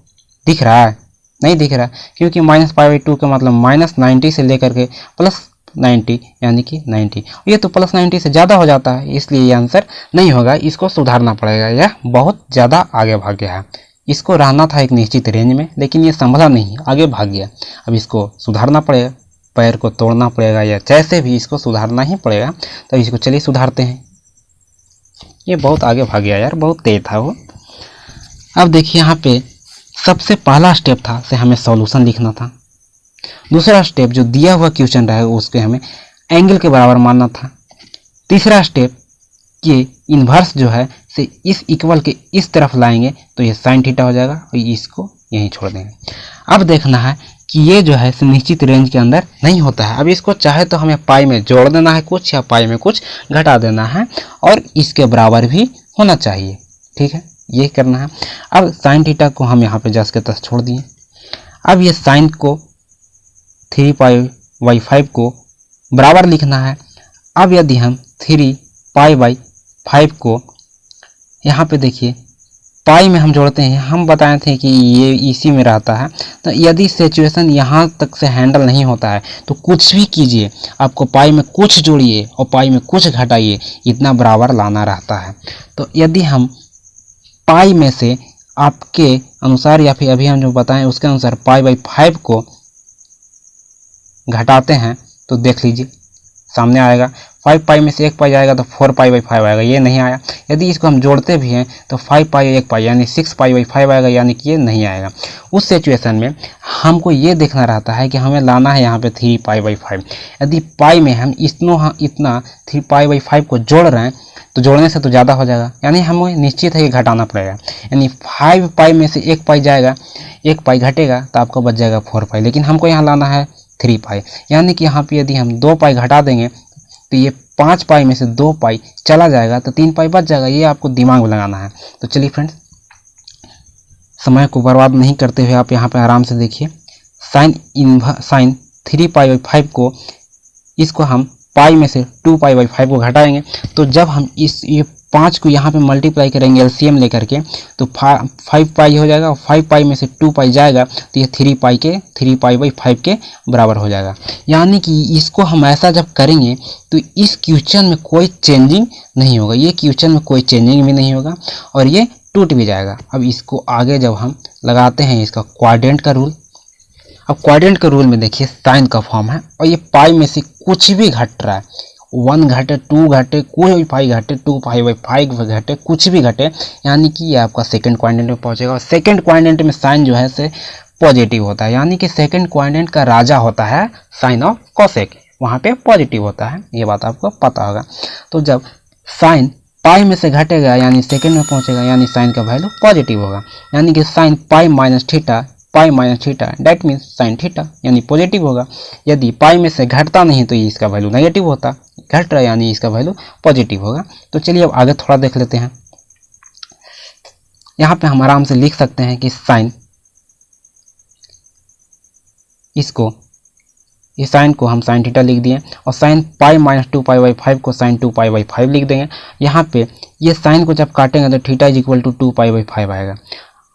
दिख रहा है, नहीं दिख रहा है, क्योंकि -π/2 का मतलब -90 से लेकर के +90, यानी कि 90, ये तो +90 से ज़्यादा हो जाता है, इसलिए ये आंसर नहीं होगा। इसको सुधारना पड़ेगा, यह बहुत ज़्यादा आगे भाग गया है। इसको रहना था एक निश्चित रेंज में, लेकिन ये संभला नहीं, आगे भाग गया। अब इसको सुधारना पड़ेगा, पैर को तोड़ना पड़ेगा, या जैसे भी इसको सुधारना ही पड़ेगा। तो इसको चलिए सुधारते हैं। ये बहुत आगे भाग गया यार, बहुत तेज था वो। अब देखिए यहाँ पे सबसे पहला स्टेप था से हमें सॉल्यूशन लिखना था। दूसरा स्टेप जो दिया हुआ क्वेश्चन रहेगा उसके हमें एंगल के बराबर मानना था। तीसरा स्टेप ये इन्वर्स जो है से इस इक्वल के इस तरफ लाएंगे तो ये साइन थीटा हो जाएगा, और इसको यहीं छोड़ देंगे। अब देखना है कि ये जो है निश्चित रेंज के अंदर नहीं होता है। अब इसको चाहे तो हमें पाई में जोड़ देना है कुछ, या पाई में कुछ घटा देना है, और इसके बराबर भी होना चाहिए, ठीक है, ये करना है। अब साइन थीटा को हम यहाँ पे जस के तस छोड़ दिए। अब ये साइन को 3π/5 को बराबर लिखना है। अब यदि हम 3π/5 को यहाँ पे देखिए पाई में हम जोड़ते हैं, हम बताए थे कि ये इसी में रहता है। तो यदि सिचुएशन यहाँ तक से हैंडल नहीं होता है तो कुछ भी कीजिए, आपको पाई में कुछ जोड़िए और पाई में कुछ घटाइए, इतना बराबर लाना रहता है। तो यदि हम पाई में से आपके अनुसार, या फिर अभी हम जो बताएं उसके अनुसार π/5 को घटाते हैं तो देख लीजिए सामने आएगा, 5π में से 1π आएगा तो 4π/5 आएगा, ये नहीं आया। यदि इसको हम जोड़ते भी हैं तो 5π 1π यानी 6π/5 आएगा, यानी कि ये नहीं आएगा। उस सिचुएशन में हमको ये देखना रहता है कि हमें लाना है यहाँ पे 3π/5। यदि पाई में हम इतना 3π/5 को जोड़ रहे हैं तो जोड़ने से तो ज़्यादा हो जाएगा, यानी हमें निश्चित है कि घटाना पड़ेगा। यानी 5π में से 1π जाएगा, 1π घटेगा तो आपको बच जाएगा 4π, लेकिन हमको यहाँ लाना है 3π, यानी कि यहाँ पे यदि हम 2π घटा देंगे तो ये 5π में से 2π चला जाएगा तो 3π बच जाएगा। ये आपको दिमाग में लगाना है। तो चलिए फ्रेंड्स, समय को बर्बाद नहीं करते हुए आप यहाँ पे आराम से देखिए, साइन 3π/5 को, इसको हम पाई में से 2π/5 को घटाएंगे। तो जब हम ये 5 को यहाँ पे मल्टीप्लाई करेंगे एलसीएम लेकर के तो 5π हो जाएगा, और 5π में से 2π जाएगा तो ये 3π/5 के बराबर हो जाएगा। यानी कि इसको हम ऐसा जब करेंगे तो इस क्वेश्चन में कोई चेंजिंग नहीं होगा, ये क्वेश्चन में कोई चेंजिंग भी नहीं होगा, और ये टूट भी जाएगा। अब इसको आगे जब हम लगाते हैं इसका क्वाड्रेंट का रूल, अब क्वाड्रेंट के रूल में देखिए साइन का फॉर्म है, और ये पाई में से कुछ भी घट रहा है, 1 घटे 2 घटे, कोई भी पाई घटे, 2π/5 घटे, कुछ भी घटे, यानी कि ये आपका सेकंड क्वाड्रेंट में पहुंचेगा। और सेकंड क्वाड्रेंट में साइन जो है से पॉजिटिव होता है, यानी कि सेकंड क्वाड्रेंट का राजा होता है साइन ऑफ कोसेक, वहाँ पे पॉजिटिव होता है, ये बात आपको पता होगा। तो जब साइन पाई में से घटेगा यानी सेकंड में पहुंचेगा, यानी साइन का वैल्यू पॉजिटिव होगा, यानी कि sine pi minus theta that means sine theta, यानी पॉजिटिव होगा। यदि पाई में से घटता नहीं तो इसका वैल्यू नेगेटिव होता, घट रहा यानी इसका वैल्यू पॉजिटिव होगा। तो चलिए अब आगे थोड़ा देख लेते हैं। यहाँ पे हम आराम से लिख सकते हैं कि साइन इसको इस साइन को हम साइन थीटा लिख दिए और साइन पाई माइनस 2π/5 को साइन 2π/5 लिख देंगे। यहाँ पे ये साइन को जब काटेंगे तो थीटा इज इक्वल टू 2π/5 आएगा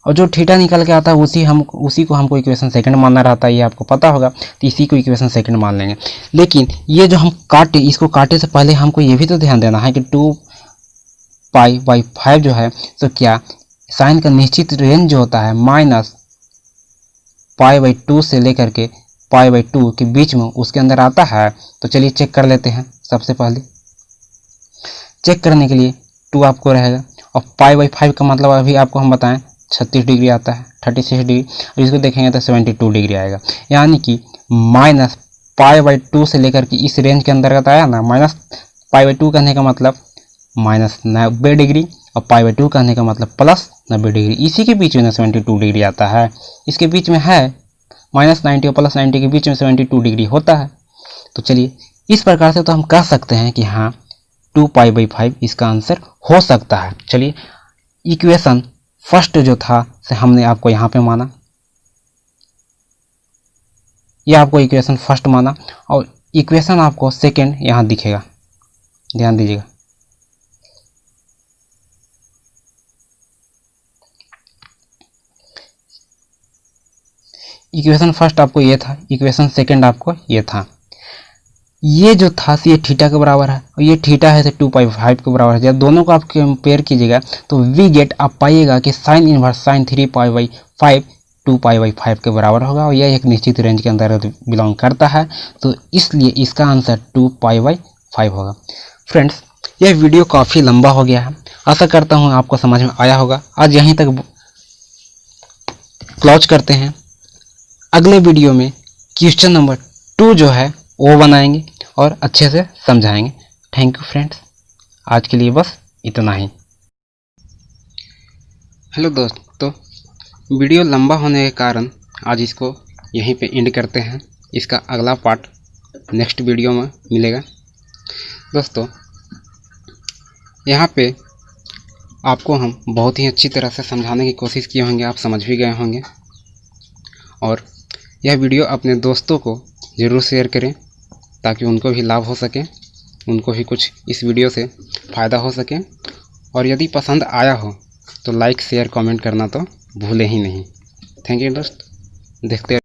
और जो थीटा निकल के आता है उसी को हमको इक्वेशन सेकंड मानना रहता है, ये आपको पता होगा, तो इसी को इक्वेशन सेकंड मान लेंगे। लेकिन ये जो हम काटे, इसको काटे से पहले हमको ये भी तो ध्यान देना है कि 2π/5 जो है तो क्या साइन का निश्चित रेंज जो होता है -π/2 से लेकर के π/2 के बीच में उसके अंदर आता है। तो चलिए चेक कर लेते हैं। सबसे पहले चेक करने के लिए 2 आपको रहेगा और π/5 का मतलब अभी आपको हम बताएं 36 डिग्री आता है, 36 डिग्री, और इसको देखेंगे तो 72 डिग्री आएगा। यानी कि -π/2 से लेकर के इस रेंज के अंतर्गत आया ना। -π/2 कहने का मतलब -90 डिग्री और π/2 कहने का मतलब +90 डिग्री। इसी के बीच में 72 डिग्री आता है, इसके बीच में है -90 और +90 के बीच में 72 डिग्री होता है। तो चलिए इस प्रकार से तो हम कह सकते हैं कि हाँ 2π/5 इसका आंसर हो सकता है। चलिए इक्वेशन फर्स्ट जो था से हमने आपको यहाँ पे माना, यह आपको इक्वेशन फर्स्ट माना और इक्वेशन आपको सेकेंड यहाँ दिखेगा, ध्यान दीजिएगा। इक्वेशन फर्स्ट आपको ये था, इक्वेशन सेकेंड आपको ये था। ये जो था ये थीटा के बराबर है और ये थीटा है तो 2π/5 के बराबर है। जब दोनों को आप कंपेयर कीजिएगा तो वी गेट आप पाइएगा कि साइन इनवर्स साइन 3π/5 2π/5 के बराबर होगा और यह एक निश्चित रेंज के अंदर बिलोंग करता है, तो इसलिए इसका आंसर 2π/5 होगा। फ्रेंड्स, यह वीडियो काफ़ी लंबा हो गया है, आशा करता हूँ आपको समझ में आया होगा। आज यहीं तक क्लोज करते हैं। अगले वीडियो में क्वेश्चन नंबर 2 जो है वो बनाएंगे और अच्छे से समझाएंगे। थैंक यू फ्रेंड्स, आज के लिए बस इतना ही। हेलो दोस्तों, वीडियो लंबा होने के कारण आज इसको यहीं पे एंड करते हैं। इसका अगला पार्ट नेक्स्ट वीडियो में मिलेगा। दोस्तों, यहाँ पे आपको हम बहुत ही अच्छी तरह से समझाने की कोशिश किए होंगे, आप समझ भी गए होंगे। और यह वीडियो अपने दोस्तों को ज़रूर शेयर करें ताकि उनको भी लाभ हो सके, उनको भी कुछ इस वीडियो से फ़ायदा हो सके। और यदि पसंद आया हो तो लाइक शेयर कमेंट करना तो भूलें ही नहीं। थैंक यू दोस्त, देखते